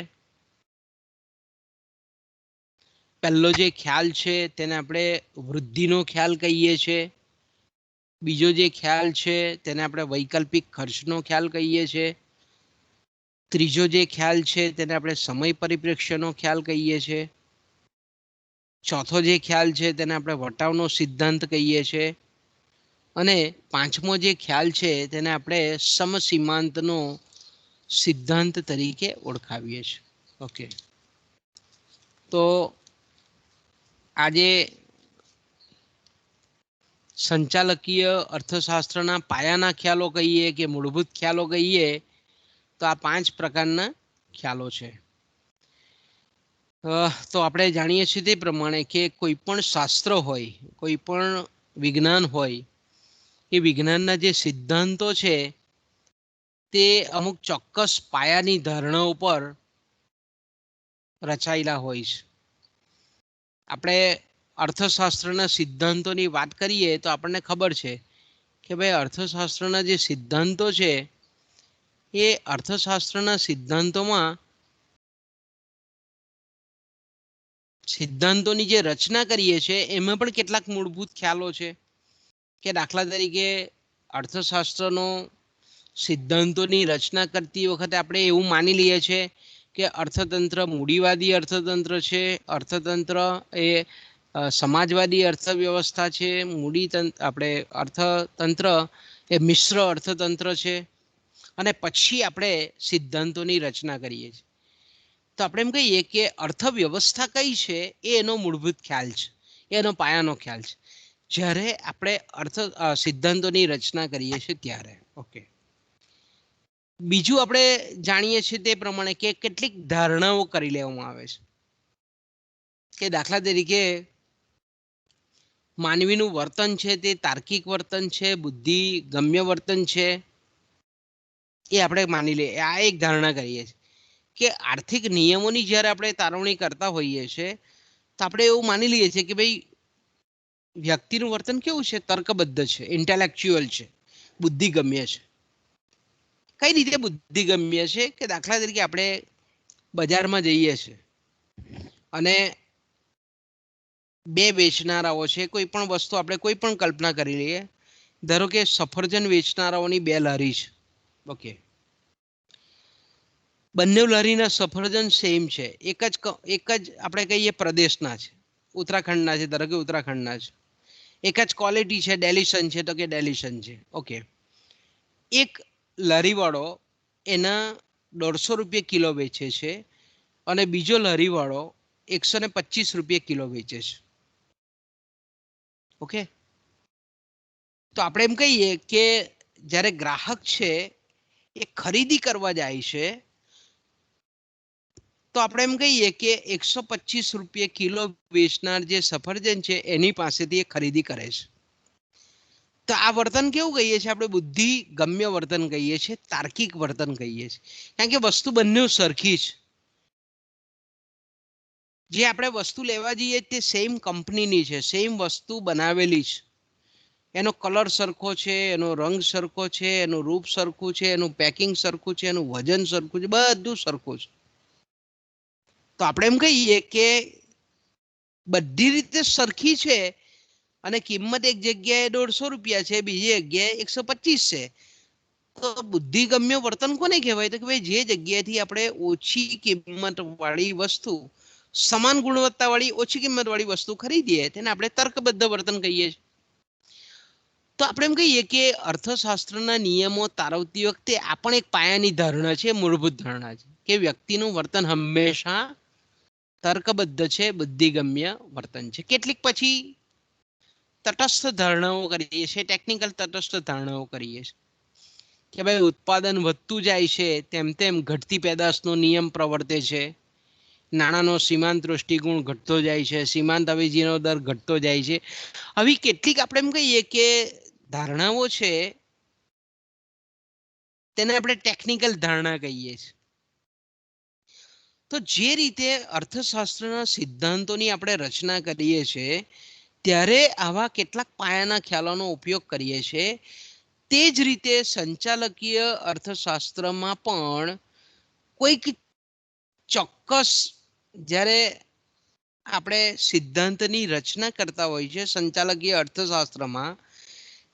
[SPEAKER 1] પહેલો જે ખ્યાલ છે તેને આપણે વૃદ્ધિનો ખ્યાલ કહીએ છીએ. બીજો જે ખ્યાલ છે તેને આપણે વૈકલ્પિક ખર્ચનો ખ્યાલ કહીએ છીએ. ત્રીજો જે ખ્યાલ છે તેને આપણે સમય પરિપ્રેક્ષ્યનો ખ્યાલ કહીએ છીએ. ચોથો જે ખ્યાલ છે તેને આપણે વટાવનો સિદ્ધાંત કહીએ છીએ. અને પાંચમો જે ખ્યાલ છે તેને આપણે સમસીમાંતનો સિદ્ધાંત તરીકે ઓળખાવીએ છીએ. ઓકે, તો આજે સંચાલકીય અર્થશાસ્ત્રના પાયાના ખ્યાલો કહીએ કે મૂળભૂત ખ્યાલો કહીએ તો આ 5 પ્રકારના ખ્યાલો છે. તો આપણે જાણીએ છીએ તે પ્રમાણે કે કોઈ પણ શાસ્ત્ર હોય, કોઈ પણ વિજ્ઞાન હોય, એ વિજ્ઞાનના જે સિદ્ધાંતો છે તે અમુક ચોક્કસ પાયાની ધારણાઓ પર રચાયેલા હોય છે. આપણે અર્થશાસ્ત્રના સિદ્ધાંતોની વાત કરીએ તો આપણને ખબર છે કે ભાઈ અર્થશાસ્ત્રના જે સિદ્ધાંતો છે એ અર્થશાસ્ત્રના સિદ્ધાંતોની જે રચના કરીએ છીએ એમાં પણ કેટલાક મૂળભૂત ખ્યાલો છે. કે દાખલા તરીકે અર્થશાસ્ત્રનો સિદ્ધાંતોની રચના કરતી વખતે આપણે એવું માની લઈએ છીએ કે અર્થતંત્ર મૂડીવાદી અર્થતંત્ર છે, અર્થતંત્ર એ સમાજવાદી અર્થવ્યવસ્થા છે, આપણે અર્થતંત્ર એ મિશ્ર અર્થતંત્ર છે, અને પછી આપણે સિદ્ધાંતોની રચના કરીએ છીએ. તો આપણે એમ કહીએ કે અર્થવ્યવસ્થા કઈ છે એ એનો મૂળભૂત ખ્યાલ છે, એનો પાયાનો ખ્યાલ છે જ્યારે આપણે સિદ્ધાંતોની રચના કરીએ છીએ ત્યારે. ઓકે, બીજું આપણે જાણીએ છીએ તે પ્રમાણે કે કેટલીક ધારણાઓ કરી લેવામાં આવે છે. કે દાખલા તરીકે માનવીનું વર્તન છે તે તાર્કિક વર્તન છે, બુદ્ધિ ગમ્ય વર્તન છે, એ આપણે માની લઈએ. આ એક ધારણા કરીએ છીએ કે આર્થિક નિયમોની જ્યારે આપણે તારવણી કરતા હોઈએ છીએ તો આપણે એવું માની લઈએ છીએ કે ભાઈ વ્યક્તિનું વર્તન કેવું છે, તર્કબદ્ધ છે, ઇન્ટેલેક્ચ્યુઅલ છે, બુદ્ધિગમ્ય છે. કઈ રીતે બુદ્ધિગમ્ય છે કે દાખલા તરીકે આપણે બજારમાં જઈએ છીએ અને બે વેચનારાઓ છે, કોઈ પણ વસ્તુ આપણે કોઈ પણ કલ્પના કરી લઈએ. ધારો કે સફરજન વેચનારાઓની 2 લારી છે. ઓકે, બંને લારીના સફરજન સેમ છે, એક જ આપણે કહીએ પ્રદેશના છે, ઉત્તરાખંડના છે, ધારો કે ઉત્તરાખંડના છે. એક જ ક્વોલિટી છે, ડેલિશન છે તો કે ડેલિશન છે. ઓકે, એક લારીવાળો એના 150 રૂપિયા કિલો વેચે છે અને બીજો લારીવાળો 125 રૂપિયા કિલો વેચે છે. ઓકે, તો આપણે એમ કહીએ કે જ્યારે ગ્રાહક છે એ ખરીદી કરવા જાય છે તો આપણે એમ કહીએ કે 125 રૂપિયા કિલો વેચનાર જે સફરજન છે એની પાસેથી એ ખરીદી કરે છે. તો આ વર્તન કેવું કહીએ છીએ આપણે? બુદ્ધિ ગમ્ય વર્તન કહીએ છીએ, તાર્કિક વર્તન કહીએ છીએ, કારણ કે વસ્તુ બંને સરખી છે. જે આપણે વસ્તુ લેવા જઈએ તે સેમ કંપનીની છે, સેમ વસ્તુ બનાવેલી છે, એનો કલર સરખો છે, એનો રંગ સરખો છે, એનું રૂપ સરખું છે, એનું પેકિંગ સરખું છે, એનું વજન સરખું છે, બધું સરખું છે. તો આપણે એમ કહીએ કે બધી રીતે સરખી છે અને કિંમત એક જગ્યાએ 150 રૂપિયા છે, બીજી જગ્યાએ 125 છે. તો બુદ્ધિગમ્ય વર્તન કોને કહેવાય? તો કે ભાઈ જે જગ્યાએથી આપણે ઓછી કિંમત વાળી વસ્તુ સમાન ગુણવત્તા વાળી ઓછી કિંમત વાળી વસ્તુ ખરીદીએ તેને આપણે તર્કબદ્ધ વર્તન કહીએ છીએ. તો આપણે એમ કહીએ કે અર્થશાસ્ત્રના નિયમો તારવતી વખતે આ પણ એક પાયાની ધારણા છે, મૂળભૂત ધારણા છે કે વ્યક્તિનું વર્તન હંમેશા તર્કબદ્ધ છે, બુદ્ધિગમ્ય વર્તન છે. કેટલીક પછી તટસ્થ ધારણાઓ કરીએ છીએ, ટેકનિકલ તટસ્થ ધારણાઓ કરીએ છીએ કે ભાઈ ઉત્પાદન વધતું જાય છે તેમ તેમ ઘટતી પેદાશનો નિયમ પ્રવર્તે છે, નાણાંનો સીમાંત દૃષ્ટિકોણ ઘટતો જાય છે, સીમાંત અવેજીનો દર ઘટતો જાય છે. આવી કેટલીક આપણે એમ કહીએ કે ધારણાઓ છે તેને આપણે ટેકનિકલ ધારણા કહીએ છીએ. તો જે રીતે અર્થશાસ્ત્રના સિદ્ધાંતોની આપણે રચના કરીએ છીએ ત્યારે આવા કેટલાક પાયાના ખ્યાલોનો ઉપયોગ કરીએ છીએ તે જ રીતે સંચાલકીય અર્થશાસ્ત્રમાં પણ કોઈક ચોક્કસ જ્યારે આપણે સિદ્ધાંતની રચના કરતા હોય છે સંચાલકીય અર્થશાસ્ત્રમાં,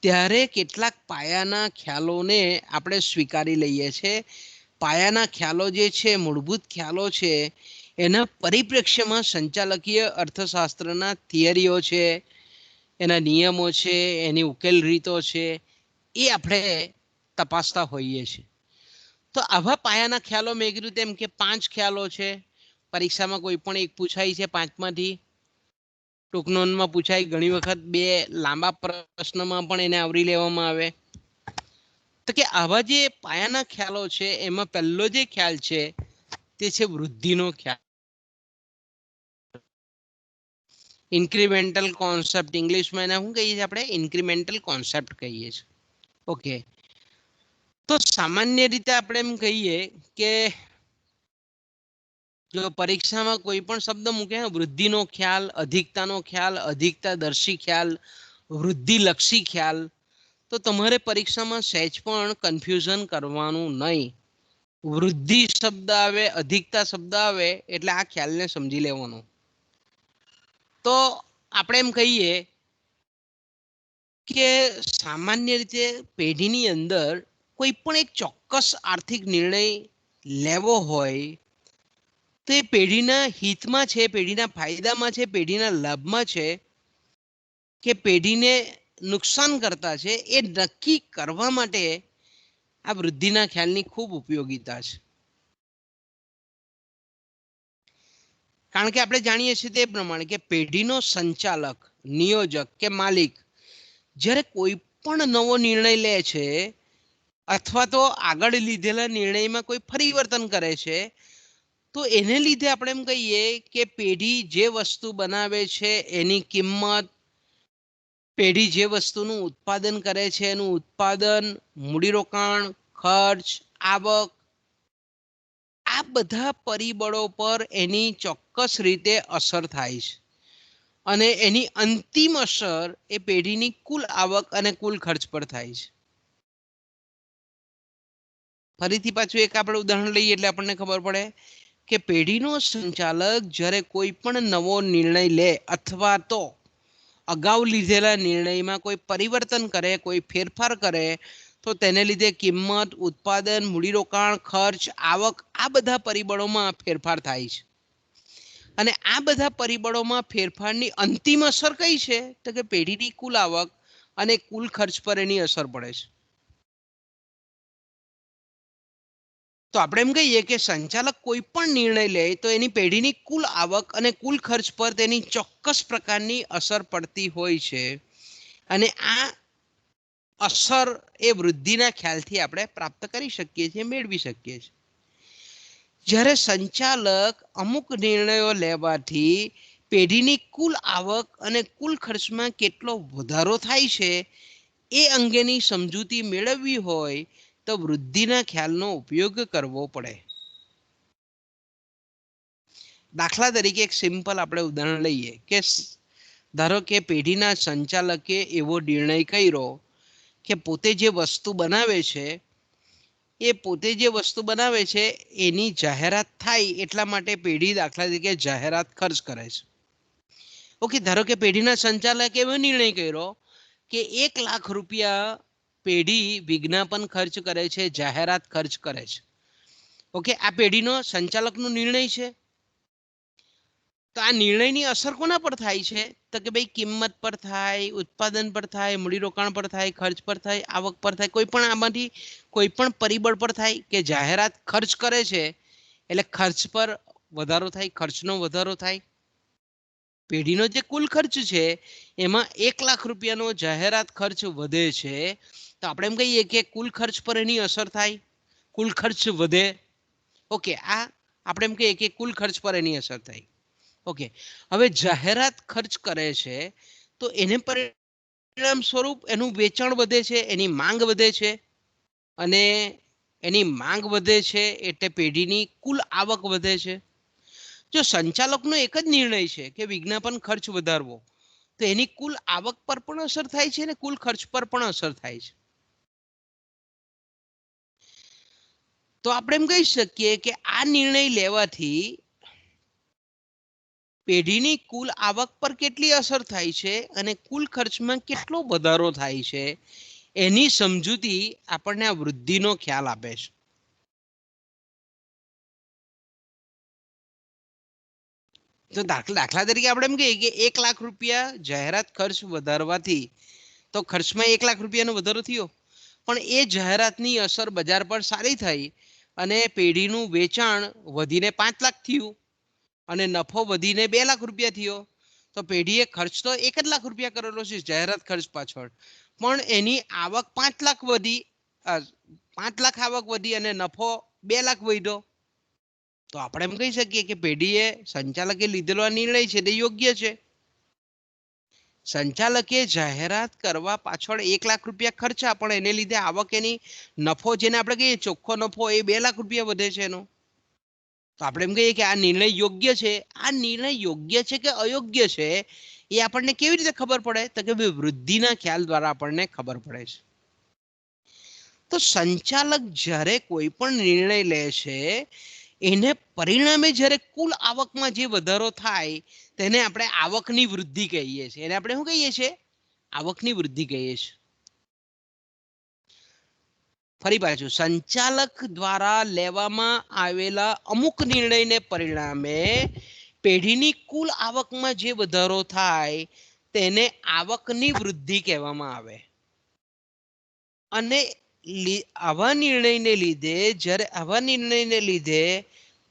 [SPEAKER 1] ત્યારે કેટલાક પાયાના ખ્યાલોને આપણે સ્વીકારી લઈએ છીએ. પાયાના ખ્યાલો જે છે, મૂળભૂત ખ્યાલો છે, એના પરિપ્રેક્ષ્યમાં સંચાલકીય અર્થશાસ્ત્રના થિયરીઓ છે, એના નિયમો છે, એની ઉકેલ રીતો છે, એ આપણે તપાસતા હોઈએ છીએ. તો આવા પાયાના ખ્યાલો મેં કીધું તેમ કે 5 ખ્યાલો છે. પરીક્ષામાં કોઈ પણ એક પૂછાય છે 5માંથી, ટૂંક નોંધમાં પૂછાય, ઘણી વખત 2 લાંબા પ્રશ્નમાં પણ એને આવરી લેવામાં આવે. તો કે આવા જે પાયાના ખ્યાલો છે એમાં પહેલો જે ખ્યાલ છે તે છે વૃદ્ધિનો ખ્યાલ. ઇન્ક્રીમેન્ટલ કોન્સેપ્ટ, ઇંગ્લિશમાં એને શું કહીએ છીએ આપણે? ઇન્ક્રીમેન્ટલ કોન્સેપ્ટ કહીએ છીએ. ઓકે, તો સામાન્ય રીતે આપણે એમ કહીએ કે જો પરીક્ષામાં કોઈ પણ શબ્દ મૂકે, વૃદ્ધિનો ખ્યાલ, અધિકતાનો ખ્યાલ, અધિકતાદર્શી ખ્યાલ, વૃદ્ધિલક્ષી ખ્યાલ, તો તમારે પરીક્ષામાં સહેજ પણ કન્ફ્યુઝન કરવાનું નહીં. વૃદ્ધિ શબ્દ આવે, અધિકતા શબ્દ આવે એટલે આ ખ્યાલને સમજી લેવાનો. તો આપણે એમ કહીએ કે સામાન્ય રીતે પેઢીની અંદર કોઈ પણ એક ચોક્કસ આર્થિક નિર્ણય લેવો હોય તો એ પેઢીના હિતમાં છે, પેઢીના ફાયદામાં છે, પેઢીના લાભમાં છે કે પેઢીને નુકસાન કરતા છે, એ નક્કી કરવા માટે આ વૃદ્ધિના ખ્યાલની ખૂબ ઉપયોગિતા છે. કારણ કે આપણે જાણીએ છીએ તે પ્રમાણે કે પેઢીનો સંચાલક, નિયોજક કે માલિક જ્યારે કોઈ પણ નવો નિર્ણય લે છે અથવા તો આગળ લીધેલા નિર્ણયમાં કોઈ પરિવર્તન કરે છે, તો એને લીધે આપણે એમ કહીએ કે પેઢી જે વસ્તુ બનાવે છે એની કિંમત, પેઢી જે વસ્તુનું ઉત્પાદન કરે છે એનું ઉત્પાદન, મૂડીરોકાણ, ખર્ચ, આવક, આ બધા પરિબળો પર એની ચોક્કસ રીતે અસર થાય છે. અને એની અંતિમ અસર એ પેઢીની કુલ આવક અને કુલ ખર્ચ પર થાય છે. ફરીથી પાછું એક આપણે ઉદાહરણ લઈએ એટલે આપણને ખબર પડે કે પેઢીનો સંચાલક જ્યારે કોઈ પણ નવો નિર્ણય લે અથવા તો અગાઉ લીધેલા નિર્ણયમાં કોઈ પરિવર્તન કરે, કોઈ ફેરફાર કરે, તો તેને લીધે કિંમત, ઉત્પાદન, મૂડીરોકાણ, ખર્ચ, આવક, આ બધા પરિબળોમાં ફેરફાર થાય છે. અને આ બધા પરિબળોમાં ફેરફારની અંતિમ અસર કઈ છે? તો કે પેઢીની કુલ આવક અને કુલ ખર્ચ પર એની અસર પડે છે. તો આપણે એમ કહીએ કે સંચાલક કોઈ પણ નિર્ણય લે તો એની પેઢીની કુલ આવક અને કુલ ખર્ચ પર તેની ચોક્કસ પ્રકારની અસર પડતી હોય છે. અને આ અસર એ વૃદ્ધિના ખ્યાલથી આપણે પ્રાપ્ત કરી શકીએ છીએ, મેળવી શકીએ છીએ. જ્યારે સંચાલક અમુક નિર્ણયો લેવાથી પેઢીની કુલ આવક અને કુલ ખર્ચમાં કેટલો વધારો થાય છે એ અંગેની સમજૂતી મેળવવી હોય તો વૃદ્ધિના ખ્યાલનો ઉપયોગ કરવો પડે. દાખલા તરીકે એક સિમ્પલ આપણે ઉદાહરણ લઈએ કે ધારો કે પેઢીના સંચાલકે એવો નિર્ણય કર્યો કે પોતે જે વસ્તુ બનાવે છે એની જાહેરાત થાય એટલા માટે પેઢી દાખલા તરીકે જાહેરાત ખર્ચ કરે છે. ઓકે, ધારો કે પેઢીના સંચાલકે એવો નિર્ણય કર્યો કે 1 લાખ રૂપિયા પેઢી વિજ્ઞાપન ખર્ચ કરે છે, જાહેરાત ખર્ચ કરે છે. ઓકે, આ પેઢીનો સંચાલકનો નિર્ણય છે. તો આ નિર્ણયની અસર કોના પર થાય છે? તો કે ભાઈ કિંમત પર થાય, ઉત્પાદન પર થાય, મૂડીરોકાણ પર થાય, ખર્ચ પર થાય, આવક પર થાય, કોઈ પણ આમાંથી કોઈ પણ પરિબળ પર થાય. કે જાહેરાત ખર્ચ કરે છે એટલે ખર્ચ પર વધારો થાય, ખર્ચનો વધારો થાય. પેઢીનો જે કુલ ખર્ચ છે એમાં 1 લાખ રૂપિયાનો જાહેરાત ખર્ચ વધે છે, તો આપણે એમ કહીએ કે કુલ ખર્ચ પર એની અસર થાય, કુલ ખર્ચ વધે. ઓકે, આ આપણે એમ કહીએ કે કુલ ખર્ચ પર એની અસર થાય. ઓકે, હવે જાહેરાત ખર્ચ કરે છે તો એને પરિણામ સ્વરૂપ એનું વેચાણ વધે છે, એની માંગ વધે છે. અને એની માંગ વધે છે એટલે પેઢીની કુલ આવક વધે છે. જો સંચાલકનો એક જ નિર્ણય છે કે વિજ્ઞાપન ખર્ચ વધારવો, તો એની કુલ આવક પર પણ અસર થાય છે અને કુલ ખર્ચ પર પણ અસર થાય છે. તો આપણે એમ કહી શકીએ કે આ નિર્ણય લેવાથી પેઢીની કુલ આવક પર કેટલી અસર થાય છે અને કુલ ખર્ચમાં કેટલો વધારો થાય છે એની સમજૂતી આપણને આ વૃદ્ધિનો ખ્યાલ આપે છે. તો દાખલા તરીકે આપણે એમ કહીએ કે 1 લાખ રૂપિયા જાહેરાત ખર્ચ વધારવાથી તો ખર્ચમાં 1 લાખ રૂપિયાનો વધારો થયો, પણ એ જાહેરાતની અસર બજાર પર સારી થઈ અને પેઢીનું વેચાણ વધીને 5 લાખ થયું અને નફો વધીને 2 લાખ રૂપિયા થયો. તો પેઢીએ ખર્ચ તો 1 જ લાખ રૂપિયા કરેલો છે જાહેરાત ખર્ચ પાછળ, પણ એની આવક 5 લાખ વધી, 5 લાખ આવક વધી અને નફો 2 લાખ વધ્યો. તો આપણે એમ કહી શકીએ કે પેઢીએ સંચાલકે લીધેલો આ નિર્ણય છે તે યોગ્ય છે. સંચાલકે જાહેરાત કરવા પાછળ 1 લાખ રૂપિયા ખર્ચા, પણ એને લીધે આવક એની નફો જેને આપણે કહીએ ચોખ્ખો નફો એ 2 લાખ રૂપિયા વધે છે એનો. તો આપણે એમ કહીએ કે આ નિર્ણય યોગ્ય છે. આ નિર્ણય યોગ્ય છે કે અયોગ્ય છે એ આપણને કેવી રીતે ખબર પડે? તો કે વૃદ્ધિના ખ્યાલ દ્વારા આપણને ખબર પડે છે. તો સંચાલક જ્યારે કોઈ પણ નિર્ણય લે છે એને પરિણામે જ્યારે કુલ આવકમાં જે વધારો થાય તેને આપણે આવકની વૃદ્ધિ કહીએ છીએ. એને આપણે શું કહીએ છીએ? આવકની વૃદ્ધિ કહીએ છીએ. ફરી પાછું, સંચાલક દ્વારા લેવામાં આવેલા અમુક નિર્ણયને પરિણામે પેઢીની કુલ આવકમાં જે વધારો થાય તેને આવકની વૃદ્ધિ કહેવામાં આવે. અને આવા નિર્ણયને લીધે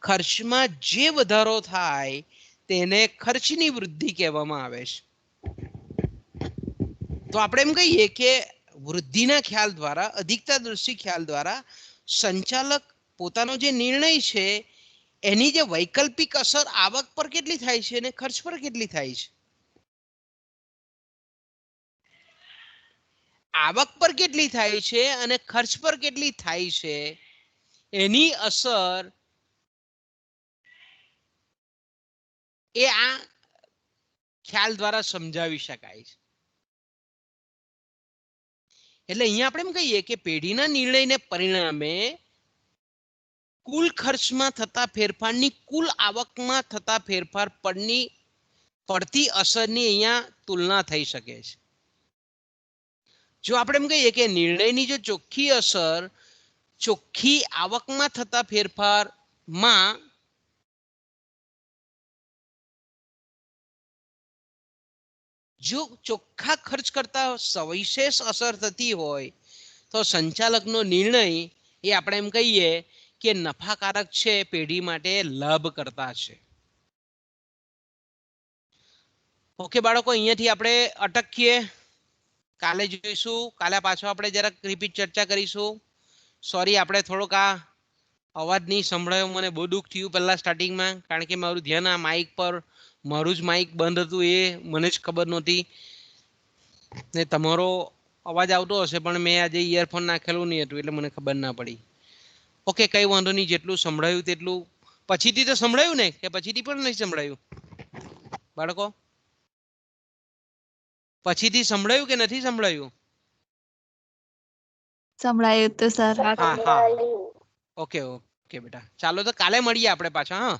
[SPEAKER 1] ખર્ચમાં જે વધારો થાય તેને ખર્ચની વૃદ્ધિ કહેવામાં આવે છે. તો આપણે એમ કહીએ કે વૃદ્ધિના ખ્યાલ દ્વારા, અધિકતા દૃષ્ટિ ખ્યાલ દ્વારા સંચાલક પોતાનો જે નિર્ણય છે એની જે વૈકલ્પિક અસર આવક પર કેટલી થાય છે અને ખર્ચ પર કેટલી થાય છે, આવક પર કેટલી થાય છે અને ખર્ચ પર કેટલી થાય છે, એની અસર એ આ ખ્યાલ દ્વારા સમજાવી શકાય છે. એટલે અહીંયા આપણે એમ કહીએ કે પેઢીના નિર્ણયને પરિણામે કુલ ખર્ચમાં થતા ફેરફારની કુલ આવકમાં થતા ફેરફાર પરની પડતી અસરની અહીંયા તુલના થઈ શકે છે. જો આપણે એમ કહીએ કે નિર્ણયની જો ચોખ્ખી અસર ચોખ્ખી આવકમાં થતા ફેરફારમાં જો ચોખ્ખા ખર્ચ કરતા સવિશેષ અસર થતી હોય તો સંચાલકનો નિર્ણય એ આપણે એમ કહીએ કે નફાકારક છે, પેઢી માટે લાભ કરતા છે. ઓકે બાળકો, અહીંયાથી આપણે અટકીએ. કાલે જોઈશું. કાલે પાછો આપણે જરાક રિપીટ ચર્ચા કરીશું. સોરી, આપણે થોડોક આ અવાજ નહીં સંભળાયો, મને બહુ દુઃખ થયું પહેલા સ્ટાર્ટિંગમાં, કારણ કે મારું ધ્યાન આ માઇક પર, મારું જ માઇક બંધ હતું એ મને જ ખબર નહોતી ને તમારો અવાજ આવતો હશે પણ મેં આજે ઇયરફોન નાખેલું નહીં હતું એટલે મને ખબર ના પડી. ઓકે, કંઈ વાંધો નહીં, જેટલું સંભળાયું તેટલું. પછીથી તો સંભળાયું ને કે પછીથી પણ નહીં સંભળાયું બાળકો? પછીથી સંભળાયું કે નથી સંભળાયું?
[SPEAKER 2] સંભળાયું તો સર.
[SPEAKER 1] ઓકે ઓકે બેટા, ચાલો તો કાલે મળીએ આપણે પાછા. હા,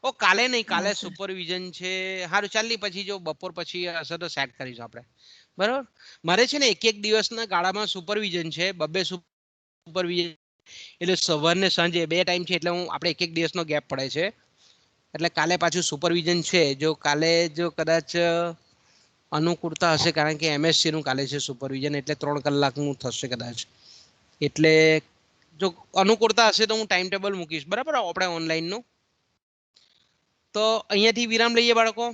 [SPEAKER 1] ઓ કાલે નહીં, કાલે સુપરવિઝન છે. સારું, ચાલ પછી જો બપોર પછી હશે તો સેટ કરીશું આપણે, બરાબર? મારે છે ને એક દિવસના ગાળામાં સુપરવિઝન છે, 2 સુપરવિઝન, એટલે સવાર ને સાંજે 2 ટાઈમ છે, એટલે આપણે એક દિવસનો ગેપ પડે છે. એટલે કાલે પાછું સુપરવિઝન છે. જો કાલે જો કદાચ અનુકૂળતા હશે, કારણ કે MSc નું કાલે છે સુપરવિઝન, એટલે 3 કલાકનું થશે કદાચ. એટલે જો અનુકૂળતા હશે તો હું ટાઈમ ટેબલ મૂકીશ, બરાબર, આપણે ઓનલાઈનનું. તો અહીંયાથી વિરામ લઈએ બાળકો.